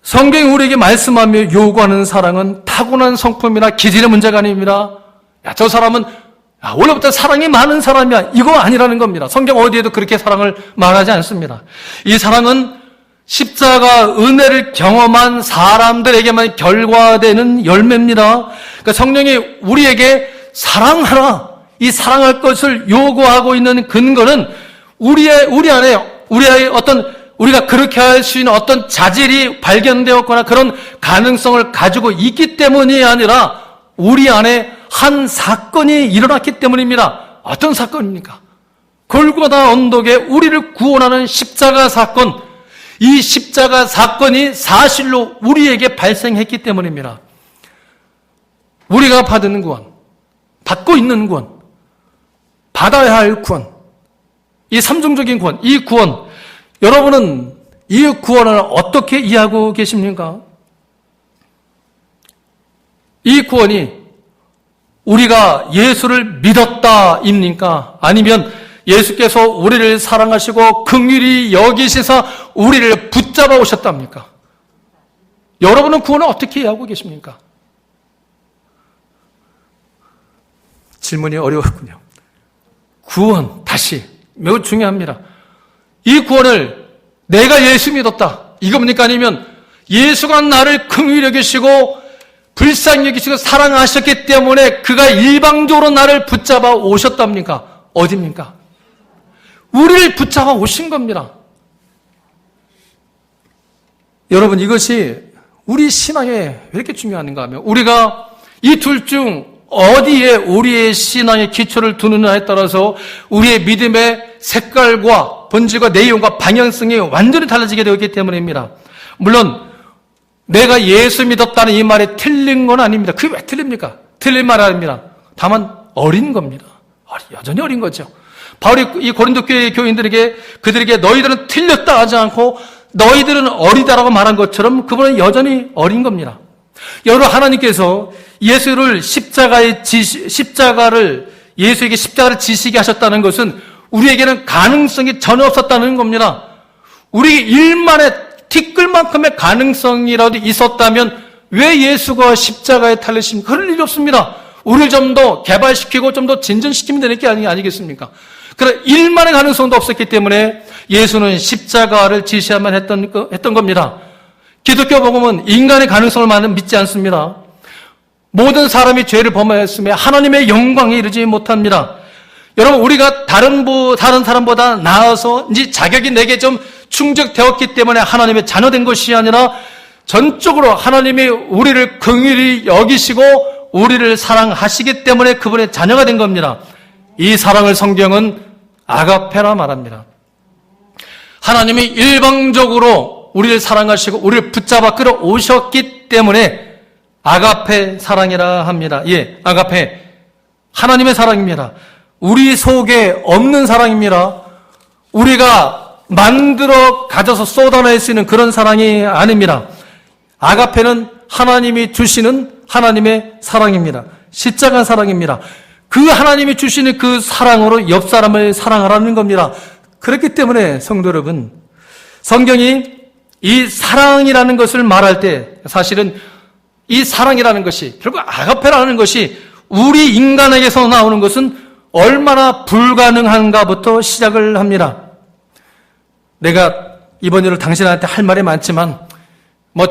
성경이 우리에게 말씀하며 요구하는 사랑은 타고난 성품이나 기질의 문제가 아닙니다. 야, 저 사람은 원래부터 사랑이 많은 사람이야. 이거 아니라는 겁니다. 성경 어디에도 그렇게 사랑을 말하지 않습니다. 이 사랑은 십자가 은혜를 경험한 사람들에게만 결과되는 열매입니다. 그러니까 성령이 우리에게 사랑하라, 이 사랑할 것을 요구하고 있는 근거는 우리 안에 어떤 우리가 그렇게 할 수 있는 어떤 자질이 발견되었거나 그런 가능성을 가지고 있기 때문이 아니라 우리 안에 한 사건이 일어났기 때문입니다. 어떤 사건입니까? 골고다 언덕에 우리를 구원하는 십자가 사건. 이 십자가 사건이 사실로 우리에게 발생했기 때문입니다. 우리가 받는 구원, 받고 있는 구원, 받아야 할 구원, 이 삼중적인 구원, 이 구원, 여러분은 이 구원을 어떻게 이해하고 계십니까? 이 구원이 우리가 예수를 믿었다입니까? 아니면 예수께서 우리를 사랑하시고 긍휼히 여기시사 우리를 붙잡아 오셨답니까? 여러분은 구원을 어떻게 이해하고 계십니까? 질문이 어려웠군요. 구원, 다시 매우 중요합니다. 이 구원을 내가 예수 믿었다, 이겁니까? 아니면 예수가 나를 긍휼히 여기시고 불쌍히 여기시고 사랑하셨기 때문에 그가 일방적으로 나를 붙잡아 오셨답니까? 어디입니까? 우리를 붙잡아 오신 겁니다. 여러분, 이것이 우리 신앙에 왜 이렇게 중요한가 하면 우리가 이 둘 중 어디에 우리의 신앙의 기초를 두느냐에 따라서 우리의 믿음의 색깔과 본질과 내용과 방향성이 완전히 달라지게 되었기 때문입니다. 물론 내가 예수 믿었다는 이 말이 틀린 건 아닙니다. 그게 왜 틀립니까? 틀린 말 아닙니다. 다만 어린 겁니다. 여전히 어린 거죠. 바울이 이 고린도 교회 교인들에게 그들에게 너희들은 틀렸다 하지 않고 너희들은 어리다라고 말한 것처럼 그분은 여전히 어린 겁니다. 여러분, 하나님께서 예수를 예수에게 십자가를 지시게 하셨다는 것은 우리에게는 가능성이 전혀 없었다는 겁니다. 우리 일만의 티끌만큼의 가능성이라도 있었다면 왜 예수가 십자가에 달리십니까? 그럴 일이 없습니다. 우리를 좀 더 개발시키고 좀 더 진전시키면 되는 게 아니겠습니까? 그러나 일만의 가능성도 없었기 때문에 예수는 십자가를 지시야만 했던 겁니다. 기독교 복음은 인간의 가능성을 믿지 않습니다. 모든 사람이 죄를 범하였으며 하나님의 영광에 이르지 못합니다. 여러분, 우리가 다른 사람보다 나아서 이제 자격이 내게 좀 충족되었기 때문에 하나님의 자녀된 것이 아니라 전적으로 하나님이 우리를 긍휼히 여기시고 우리를 사랑하시기 때문에 그분의 자녀가 된 겁니다. 이 사랑을 성경은 아가페라 말합니다. 하나님이 일방적으로 우리를 사랑하시고 우리를 붙잡아 끌어오셨기 때문에 아가페 사랑이라 합니다. 예, 아가페. 하나님의 사랑입니다. 우리 속에 없는 사랑입니다. 우리가 만들어 가져서 쏟아낼 수 있는 그런 사랑이 아닙니다. 아가페는 하나님이 주시는 하나님의 사랑입니다. 십자가 사랑입니다. 그 하나님이 주시는 그 사랑으로 옆 사람을 사랑하라는 겁니다. 그렇기 때문에 성도 여러분, 성경이 이 사랑이라는 것을 말할 때 사실은 이 사랑이라는 것이 결국 아가페라는 것이 우리 인간에게서 나오는 것은 얼마나 불가능한가부터 시작을 합니다. 내가 이번 일을 당신한테 할 말이 많지만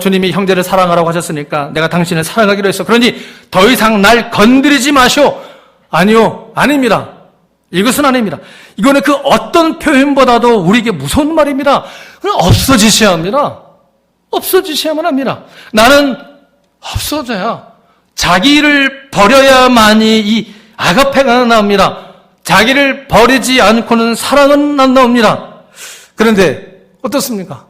주님이 형제를 사랑하라고 하셨으니까 내가 당신을 사랑하기로 했어. 그러니 더 이상 날 건드리지 마시오. 아니요, 아닙니다. 이것은 아닙니다. 이거는 그 어떤 표현보다도 우리에게 무서운 말입니다. 없어지셔야 합니다. 없어지셔야만 합니다. 나는 없어져야 자기를 버려야만이 이 아가페가 나옵니다. 자기를 버리지 않고는 사랑은 안 나옵니다. 그런데 어떻습니까?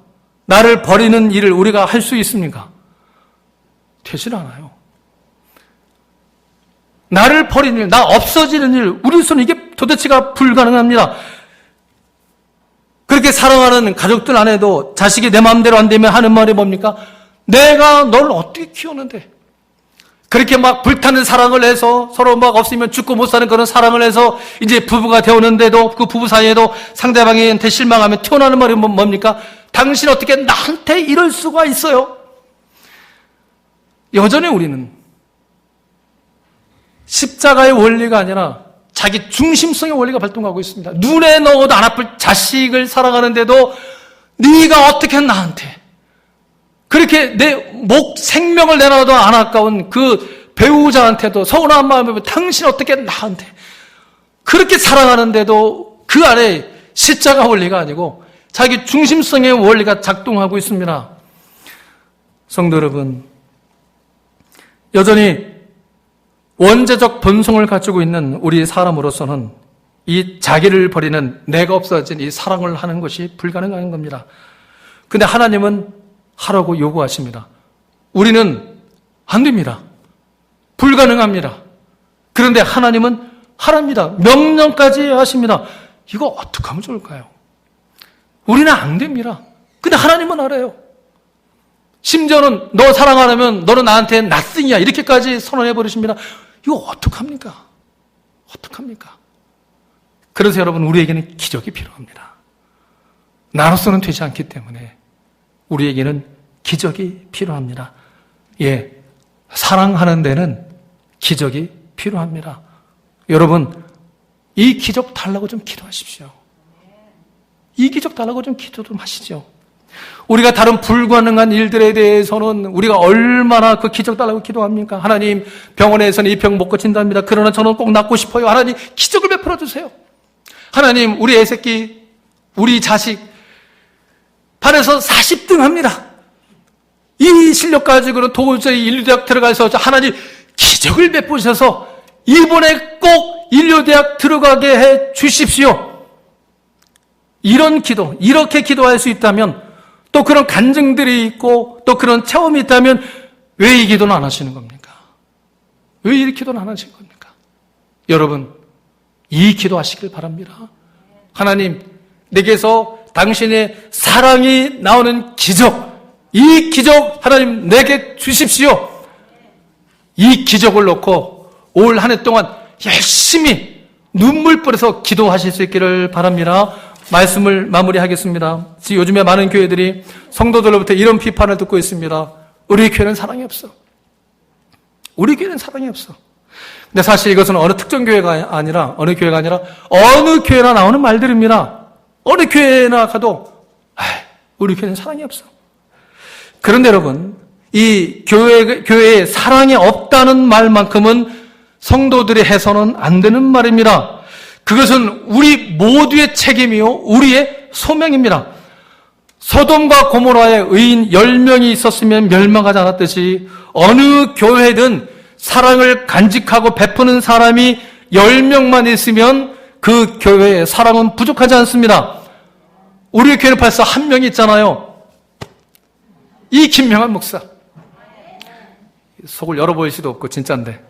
나를 버리는 일을 우리가 할 수 있습니까? 되질 않아요. 나를 버리는 일, 나 없어지는 일, 우리로서는 이게 도대체가 불가능합니다. 그렇게 사랑하는 가족들 안에도 자식이 내 마음대로 안 되면 하는 말이 뭡니까? 내가 널 어떻게 키웠는데? 그렇게 막 불타는 사랑을 해서 서로 막 없으면 죽고 못 사는 그런 사랑을 해서 이제 부부가 되었는데도 그 부부 사이에도 상대방한테 실망하면 튀어나오는 말이 뭡니까? 당신 어떻게 나한테 이럴 수가 있어요? 여전히 우리는 십자가의 원리가 아니라 자기 중심성의 원리가 발동하고 있습니다. 눈에 넣어도 안 아플 자식을 사랑하는데도 네가 어떻게 나한테 그렇게 내 생명을 내놔도 안 아까운 그 배우자한테도 서운한 마음에 당신 어떻게 나한테 그렇게 사랑하는데도 그 안에 십자가 원리가 아니고 자기 중심성의 원리가 작동하고 있습니다. 성도 여러분, 여전히 원죄적 본성을 가지고 있는 우리 사람으로서는 이 자기를 버리는 내가 없어진 이 사랑을 하는 것이 불가능한 겁니다. 근데 하나님은 하라고 요구하십니다. 우리는 안 됩니다. 불가능합니다. 그런데 하나님은 하랍니다. 명령까지 하십니다. 이거 어떻게 하면 좋을까요? 우리는 안 됩니다. 근데 하나님은 알아요. 심지어는 너 사랑 안 하면 너는 나한테 낯승이야 이렇게까지 선언해 버리십니다. 이거 어떡합니까? 어떡합니까? 그래서 여러분, 우리에게는 기적이 필요합니다. 나로서는 되지 않기 때문에 우리에게는 기적이 필요합니다. 예, 사랑하는 데는 기적이 필요합니다. 여러분, 이 기적 달라고 좀 기도하십시오. 이 기적 달라고 좀 기도 좀 하시죠. 우리가 다른 불가능한 일들에 대해서는 우리가 얼마나 그 기적 달라고 기도합니까? 하나님, 병원에서는 이 병 못 고친답니다. 그러나 저는 꼭 낫고 싶어요. 하나님, 기적을 베풀어 주세요. 하나님, 우리 애새끼, 우리 자식 반에서 40등 합니다. 이 실력 가지고는 도저히 인류대학 들어가서 하나님 기적을 베푸셔서 이번에 꼭 인류대학 들어가게 해 주십시오. 이런 기도, 이렇게 기도할 수 있다면, 또 그런 간증들이 있고 또 그런 체험이 있다면 왜 이 기도는 안 하시는 겁니까? 왜 이 기도는 안 하시는 겁니까? 여러분, 이 기도하시길 바랍니다. 하나님, 내게서 당신의 사랑이 나오는 기적, 이 기적 하나님 내게 주십시오. 이 기적을 놓고 올 한 해 동안 열심히 눈물 뿌려서 기도하실 수 있기를 바랍니다. 말씀을 마무리하겠습니다. 지금 요즘에 많은 교회들이 성도들로부터 이런 비판을 듣고 있습니다. 우리 교회는 사랑이 없어. 우리 교회는 사랑이 없어. 근데 사실 이것은 어느 특정 교회가 아니라 어느 교회나 나오는 말들입니다. 어느 교회나 가도 우리 교회는 사랑이 없어. 그런데 여러분, 이 교회에 사랑이 없다는 말만큼은 성도들이 해서는 안 되는 말입니다. 그것은 우리 모두의 책임이요, 우리의 소명입니다. 소돔과 고모라에 의인 10명이 있었으면 멸망하지 않았듯이 어느 교회든 사랑을 간직하고 베푸는 사람이 10명만 있으면 그 교회의 사랑은 부족하지 않습니다. 우리 교회는 벌써 한 명이 있잖아요. 이 김명한 목사. 속을 열어보일 수도 없고 진짜인데.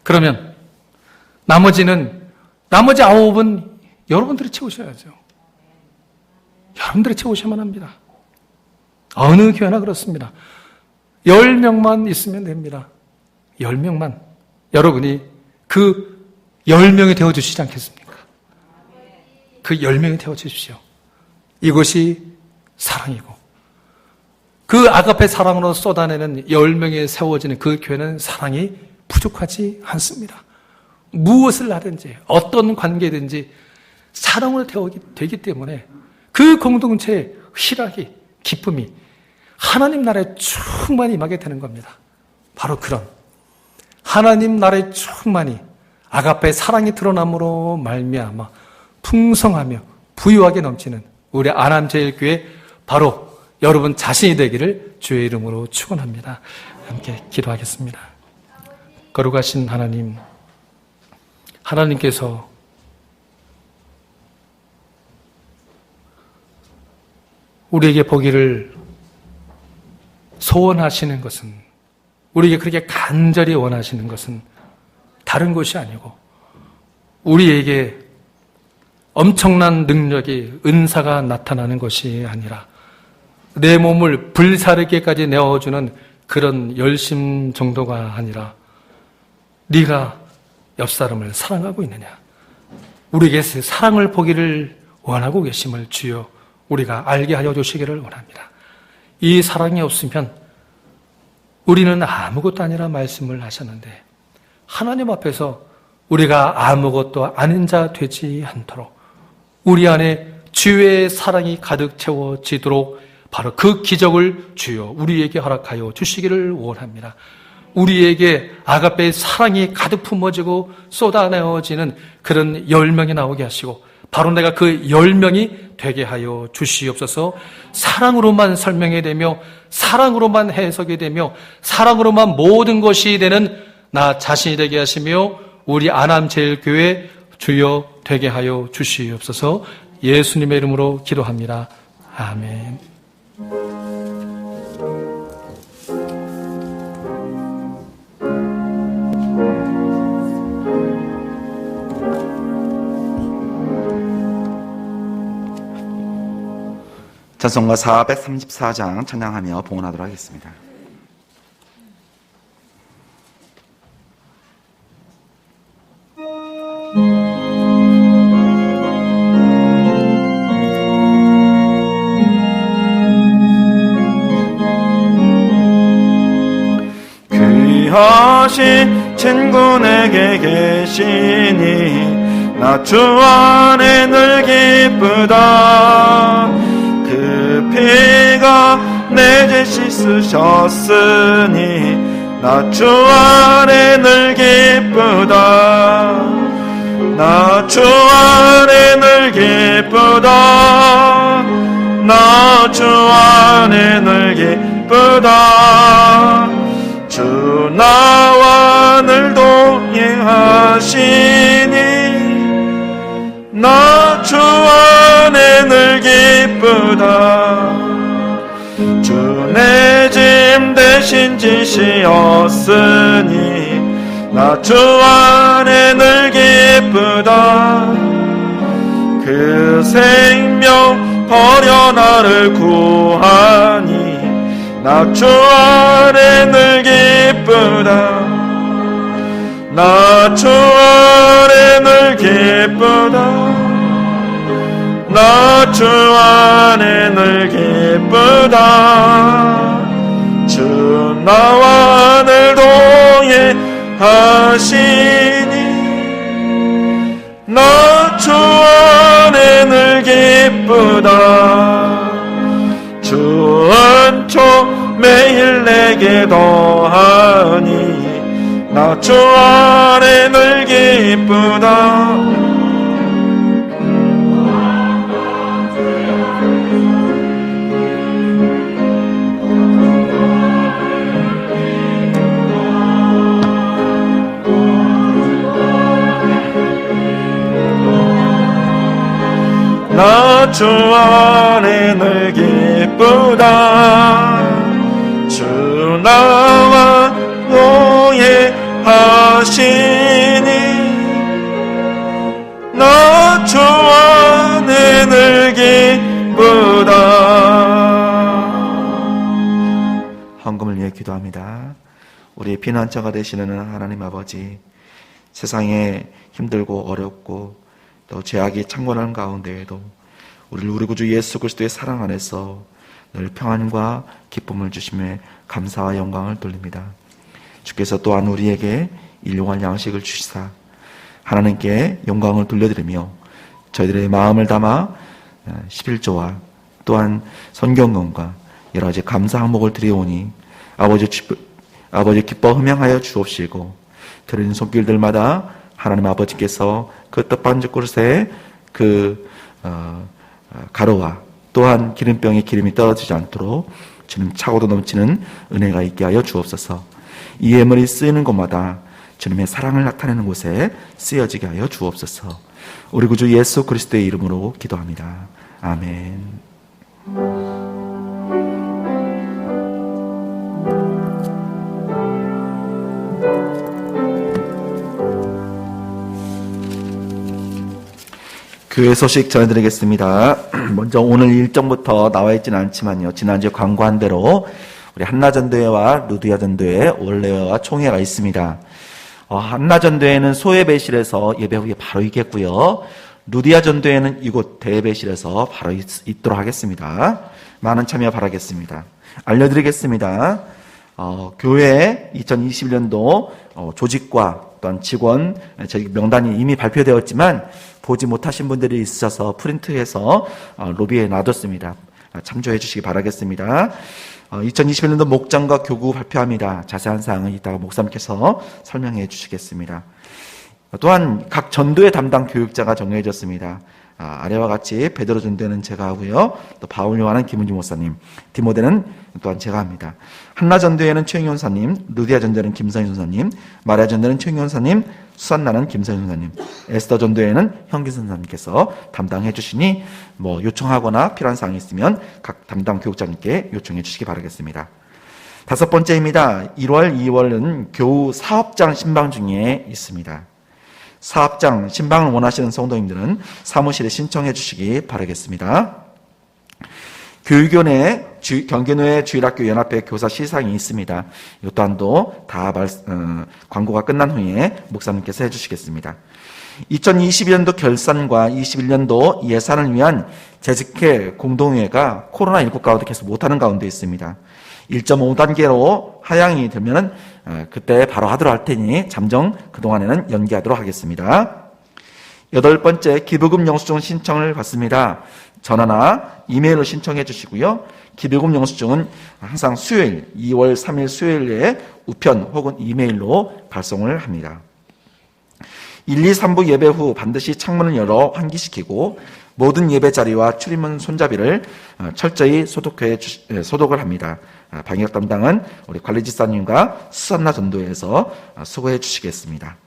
그러면 나머지 9은 여러분들이 채우셔야죠. 여러분들이 채우셔야만 합니다. 어느 교회나 그렇습니다. 10명만 있으면 됩니다. 10명만. 여러분이 그 10명이 되어주시지 않겠습니까? 그 10명이 되어주십시오. 이것이 사랑이고, 그 아가페 사랑으로 쏟아내는 10명이 세워지는 그 교회는 사랑이 부족하지 않습니다. 무엇을 하든지 어떤 관계든지 사랑으로 되기 때문에 그 공동체의 희락이, 기쁨이 하나님 나라에 충만히 임하게 되는 겁니다. 바로 그런 하나님 나라에 충만히 아가페의 사랑이 드러남으로 말미암아 풍성하며 부유하게 넘치는 우리 안암제일교회, 바로 여러분 자신이 되기를 주의 이름으로 축원합니다. 함께 기도하겠습니다. 거룩하신 하나님, 하나님께서 우리에게 보기를 소원하시는 것은, 우리에게 그렇게 간절히 원하시는 것은 다른 것이 아니고 우리에게 엄청난 능력이, 은사가 나타나는 것이 아니라 내 몸을 불사르게까지 내어주는 그런 열심 정도가 아니라 네가 옆 사람을 사랑하고 있느냐, 우리에게 사랑을 보기를 원하고 계심을 주여 우리가 알게 하여 주시기를 원합니다. 이 사랑이 없으면 우리는 아무것도 아니라 말씀을 하셨는데, 하나님 앞에서 우리가 아무것도 아닌 자 되지 않도록 우리 안에 주의 사랑이 가득 채워지도록 바로 그 기적을 주여 우리에게 허락하여 주시기를 원합니다. 우리에게 아가페의 사랑이 가득 품어지고 쏟아내어지는 그런 열명이 나오게 하시고, 바로 내가 그 열명이 되게 하여 주시옵소서. 사랑으로만 설명이 되며, 사랑으로만 해석이 되며, 사랑으로만 모든 것이 되는 나 자신이 되게 하시며, 우리 안암제일교회 주여 되게 하여 주시옵소서. 예수님의 이름으로 기도합니다. 아멘. 찬송가 434장 찬양하며 봉헌하도록 하겠습니다. 귀하신 친구 내게 계시니 나 주 안에 늘 기쁘다. 그 피가 내 죄 씻으셨으니 나 주 안에 늘 기쁘다. 나 주 안에 늘 기쁘다. 나 주 안에 늘 기쁘다. 주 나와 늘 동행하시니 나 주 안에 늘 기쁘다. 주 내 짐 대신 지시었으니 나 주 안에 늘 기쁘다. 그 생명 버려 나를 구하니 나 주 안에 늘 기쁘다. 나 주 안에 늘 기쁘다. 나 주 안에 늘 기쁘다. 주 나와 늘 동행하시니 나 주 안에 늘 기쁘다. 주 은총 매일 내게 더하니 나 주 안에 늘 기쁘다. 나 주 안에 늘 기쁘다. 주 나와 동행하시니 나 주 안에 늘 기쁘다. 헌금을 위해 기도합니다. 우리의 피난처가 되시는 하나님 아버지, 세상에 힘들고 어렵고 또 죄악이 창궐하는 가운데에도 우리 구주 예수 그리스도의 사랑 안에서 늘 평안과 기쁨을 주심에 감사와 영광을 돌립니다. 주께서 또한 우리에게 일용할 양식을 주시사 하나님께 영광을 돌려드리며 저희들의 마음을 담아 11조와 또한 선경건과 여러 가지 감사 항목을 드리오니 아버지 기뻐 흠양하여 주옵시고 드리는 손길들마다 하나님 아버지께서 그 떡반죽 그릇에 그 가루와 또한 기름병에 기름이 떨어지지 않도록 주님 차고도 넘치는 은혜가 있게 하여 주옵소서. 이 예물이 쓰이는 곳마다 주님의 사랑을 나타내는 곳에 쓰여지게 하여 주옵소서. 우리 구주 예수 그리스도의 이름으로 기도합니다. 아멘. 교회 소식 전해드리겠습니다. 먼저 오늘 일정부터 나와 있지는 않지만요. 지난주에 광고한 대로 우리 한나전도회와 루디아전도회 원래와 총회가 있습니다. 한나전도회는 소예배실에서 예배 후에 바로 있겠고요. 루디아전도회는 이곳 대예배실에서 바로 있도록 하겠습니다. 많은 참여 바라겠습니다. 알려드리겠습니다. 교회 2021년도 조직과 또한 직원 명단이 이미 발표되었지만 보지 못하신 분들이 있으셔서 프린트해서 로비에 놔뒀습니다. 참조해 주시기 바라겠습니다. 2021년도 목장과 교구 발표합니다. 자세한 사항은 이따가 목사님께서 설명해 주시겠습니다. 또한 각 전도의 담당 교육자가 정해졌습니다. 아래와 같이 베드로 전도회는 제가 하고요. 또 바울 요한은 김은지 목사님, 디모데는 또한 제가 합니다. 한나 전도회는 최영희 원사님, 루디아 전도회는 김선희 선사님, 마리아 전도회는 최영희 원사님, 수산나는 김선희 선사님, 에스더 전도회는 현기 선사님께서 담당해 주시니 요청하거나 필요한 사항이 있으면 각 담당 교육자님께 요청해 주시기 바라겠습니다. 5번째입니다. 1월, 2월은 교우 사업장 신방 중에 있습니다. 사업장 신방을 원하시는 성도님들은 사무실에 신청해 주시기 바라겠습니다. 교육위원회 경기노예 주일학교 연합회 교사 시상이 있습니다. 이 또한도 다 광고가 끝난 후에 목사님께서 해주시겠습니다. 2022년도 결산과 21년도 예산을 위한 재직회 공동회가 코로나19 가운데 계속 못하는 가운데 있습니다. 1.5단계로 하향이 되면은 그때 바로 하도록 할 테니 잠정 그동안에는 연기하도록 하겠습니다. 8번째, 기부금 영수증 신청을 받습니다. 전화나 이메일로 신청해 주시고요. 기부금 영수증은 항상 수요일, 2월 3일 수요일에 우편 혹은 이메일로 발송을 합니다. 1, 2, 3부 예배 후 반드시 창문을 열어 환기시키고 모든 예배 자리와 출입문 손잡이를 철저히 소독을 합니다. 방역 담당은 우리 관리지사님과 수산나 전도회에서 수고해 주시겠습니다.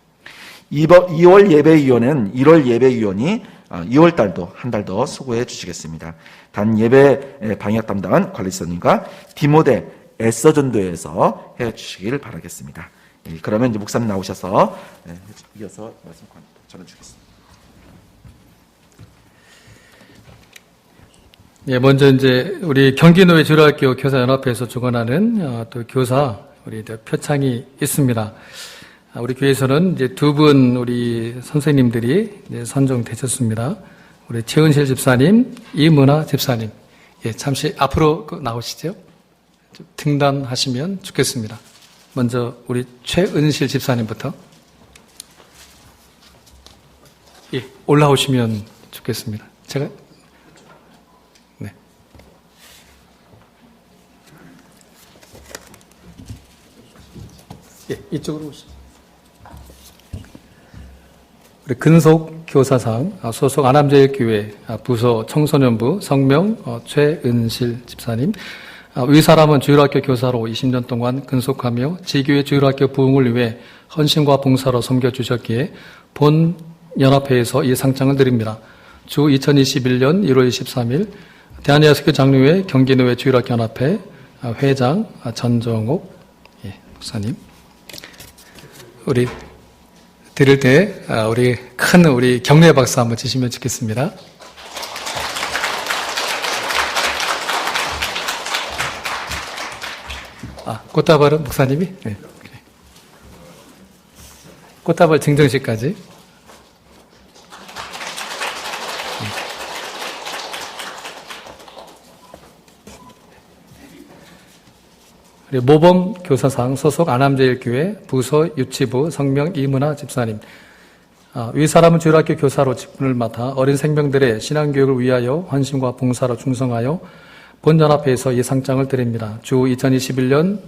2월 예배위원회는 1월 예배위원이 2월 달도 한 달 더 수고해 주시겠습니다. 단 예배 방역 담당은 관리지사님과 디모데 에스더 전도회에서 해 주시기를 바라겠습니다. 그러면 이제 목사님 나오셔서 이어서 말씀 전해 주겠습니다. 예, 먼저 이제 우리 경기노예 주일학교 교사연합회에서 주관하는 또 교사 우리 표창이 있습니다. 우리 교회에서는 이제 2분 우리 선생님들이 이제 선정되셨습니다. 우리 최은실 집사님, 이문아 집사님. 예, 잠시 앞으로 나오시죠. 좀 등단하시면 좋겠습니다. 먼저 우리 최은실 집사님부터. 예, 올라오시면 좋겠습니다. 제가 예, 이쪽으로 오시죠. 우리 근속 교사상 소속 안암제일교회 부서 청소년부 성명 최은실 집사님. 위 사람은 주일학교 교사로 20년 동안 근속하며 지교회 주일학교 부흥을 위해 헌신과 봉사로 섬겨주셨기에 본 연합회에서 이 상장을 드립니다. 주 2021년 1월 23일 대한예수교 장로회 경기노예 주일학교 연합회 회장 전정옥 목사님. 우리 드릴 때 우리 큰 우리 격려의 박수 한번 치시면 좋겠습니다. 꽃다발은 목사님이? 네. 꽃다발 증정식까지. 모범 교사상 소속 안암제일교회 부서 유치부 성명 이문아 집사님. 위 사람은 주일학교 교사로 직분을 맡아 어린 생명들의 신앙교육을 위하여 헌신과 봉사로 충성하여 본연합회에서 이 상장을 드립니다. 주 2021년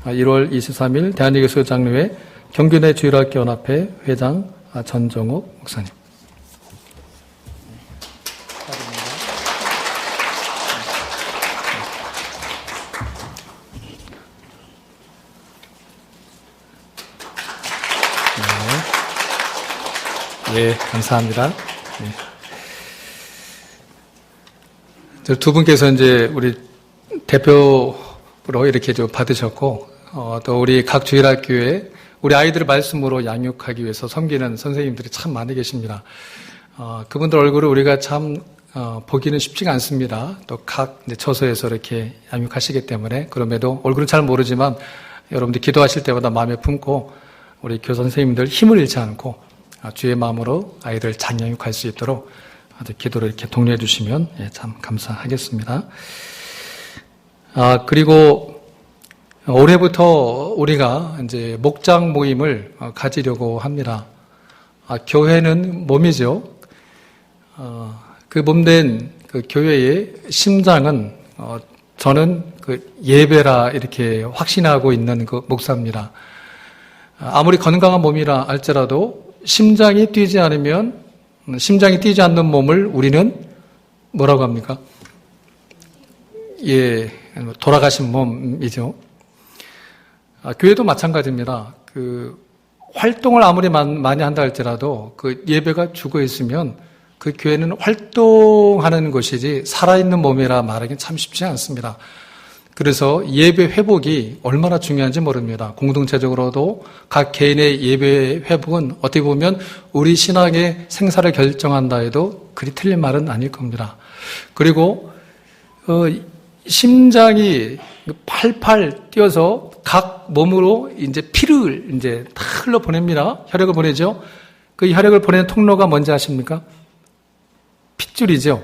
1월 23일 대한예수교 장로회 경기내 주일학교 연합회 회장 전정옥 목사님. 예, 감사합니다. 저 두 분께서 이제 우리 대표로 이렇게 좀 받으셨고, 또 우리 각 주일학교에 우리 아이들을 말씀으로 양육하기 위해서 섬기는 선생님들이 참 많이 계십니다. 그분들 얼굴을 우리가 참 보기는 쉽지가 않습니다. 또 각 처소에서 이렇게 양육하시기 때문에 그럼에도 얼굴은 잘 모르지만 여러분들 기도하실 때마다 마음에 품고 우리 교사 선생님들 힘을 잃지 않고 주의 마음으로 아이들 잘 양육할 수 있도록 아주 기도를 이렇게 독려해 주시면 참 감사하겠습니다. 그리고 올해부터 우리가 이제 목장 모임을 가지려고 합니다. 교회는 몸이죠. 그 몸된 그 교회의 심장은 저는 그 예배라 이렇게 확신하고 있는 그 목사입니다. 아무리 건강한 몸이라 할지라도 심장이 뛰지 않는 몸을 우리는 뭐라고 합니까? 예, 돌아가신 몸이죠. 교회도 마찬가지입니다. 그 활동을 아무리 많이 한다 할지라도 그 예배가 죽어 있으면 그 교회는 활동하는 것이지 살아있는 몸이라 말하기는 참 쉽지 않습니다. 그래서 예배 회복이 얼마나 중요한지 모릅니다. 공동체적으로도 각 개인의 예배 회복은 어떻게 보면 우리 신앙의 생사를 결정한다 해도 그리 틀린 말은 아닐 겁니다. 그리고 심장이 팔팔 뛰어서 각 몸으로 이제 피를 이제 다 흘러 보냅니다. 혈액을 보내죠. 그 혈액을 보내는 통로가 뭔지 아십니까? 핏줄이죠.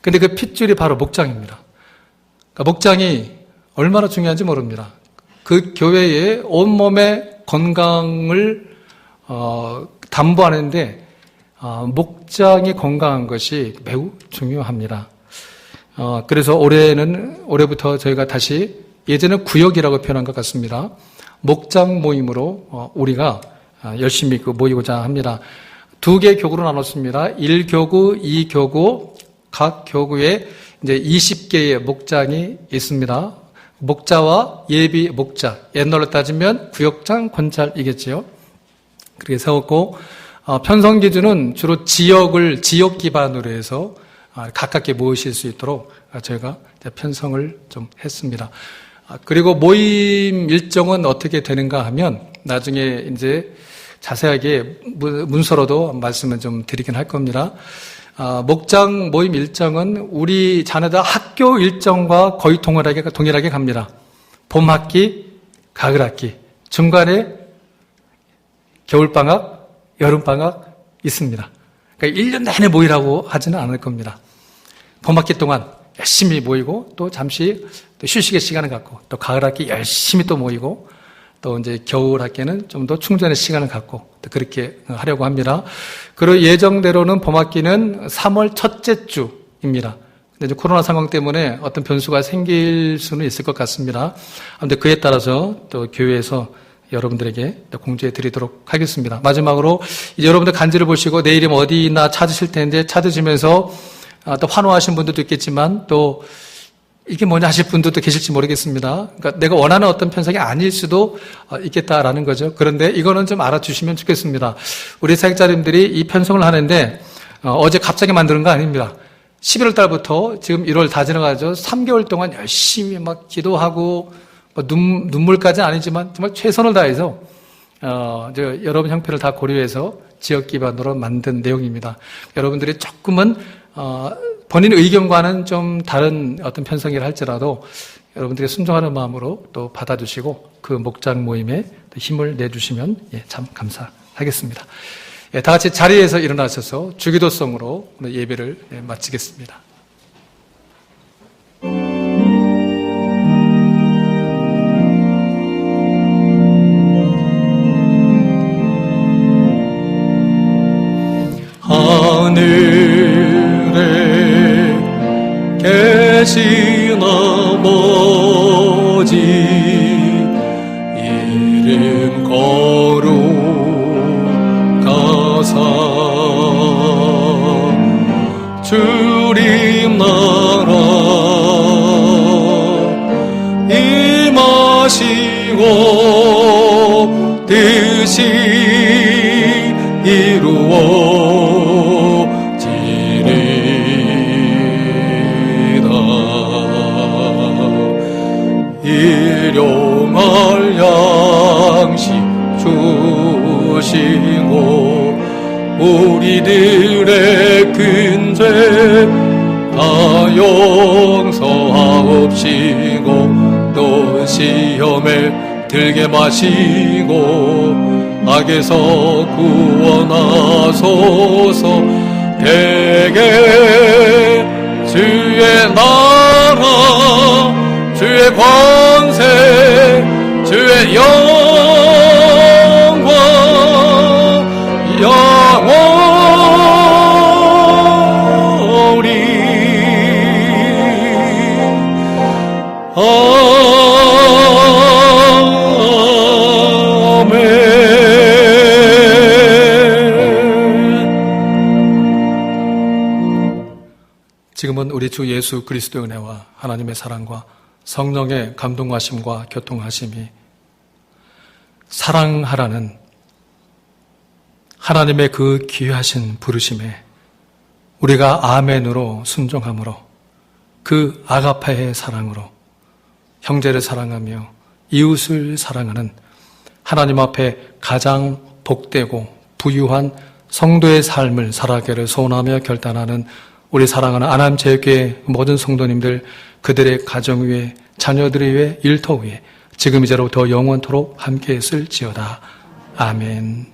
근데 그 핏줄이 바로 목장입니다. 그러니까 목장이 얼마나 중요한지 모릅니다. 그 교회의 온몸의 건강을 담보하는데 목장이 건강한 것이 매우 중요합니다. 그래서 올해부터 저희가 다시 예전에 구역이라고 표현한 것 같습니다. 목장 모임으로 우리가 열심히 모이고자 합니다. 2개 교구로 나눴습니다. 1교구, 2교구, 각 교구에 이제 20개의 목장이 있습니다. 목자와 예비 목자, 옛날로 따지면 구역장, 권찰이겠지요. 그렇게 세웠고, 편성 기준은 주로 지역 기반으로 해서 가깝게 모이실 수 있도록 저희가 편성을 좀 했습니다. 그리고 모임 일정은 어떻게 되는가 하면 나중에 이제 자세하게 문서로도 말씀을 좀 드리긴 할 겁니다. 목장 모임 일정은 우리 자녀들 학교 일정과 거의 동일하게 갑니다. 봄 학기, 가을 학기, 중간에 겨울방학, 여름방학 있습니다. 그러니까 1년 내내 모이라고 하지는 않을 겁니다. 봄 학기 동안 열심히 모이고 또 잠시 또 휴식의 시간을 갖고 또 가을 학기 열심히 또 모이고 또 이제 겨울 학기는 좀 더 충전의 시간을 갖고 또 그렇게 하려고 합니다. 그리고 예정대로는 봄 학기는 3월 첫째 주입니다. 근데 이제 코로나 상황 때문에 어떤 변수가 생길 수는 있을 것 같습니다. 아무튼 그에 따라서 또 교회에서 여러분들에게 공지해 드리도록 하겠습니다. 마지막으로 이제 여러분들 간지를 보시고 내일이 어디 있나 찾으실 텐데 찾으시면서 또 환호하신 분들도 있겠지만 또 이게 뭐냐 하실 분들도 계실지 모르겠습니다. 그러니까 내가 원하는 어떤 편성이 아닐 수도 있겠다라는 거죠. 그런데 이거는 좀 알아주시면 좋겠습니다. 우리 사역자님들이 이 편성을 하는데 어제 갑자기 만드는 거 아닙니다. 11월 달부터 지금 1월 다 지나가죠. 3개월 동안 열심히 막 기도하고 눈물까지는 아니지만 정말 최선을 다해서 여러분 형편을 다 고려해서 지역 기반으로 만든 내용입니다. 여러분들이 조금은 본인 의견과는 좀 다른 어떤 편성이라 할지라도 여러분들이 순종하는 마음으로 또 받아주시고 그 목장 모임에 힘을 내주시면 참 감사하겠습니다. 다 같이 자리에서 일어나셔서 주기도성으로 오늘 예배를 마치겠습니다. 하늘에 계신 아버지 이름 거룩하사 주님 나라 임하시고 뜻이 이루어 주시고 우리들의 큰 죄 다 용서하옵시고 또 시험에 들게 마시고 악에서 구원하소서. 대개 주의 나라 주의 권세 주의 영광 영원히 지금은 우리 주 예수 그리스도의 은혜와 하나님의 사랑과 성령의 감동하심과 교통하심이 사랑하라는 하나님의 그 귀하신 부르심에 우리가 아멘으로 순종함으로 그 아가페의 사랑으로 형제를 사랑하며 이웃을 사랑하는 하나님 앞에 가장 복되고 부유한 성도의 삶을 살아가기를 소원하며 결단하는 우리 사랑하는 안암제일교회 모든 성도님들, 그들의 가정 위에, 자녀들 위에, 일터 위에 지금 이제로부터 영원토록 함께 있을지어다. 아멘.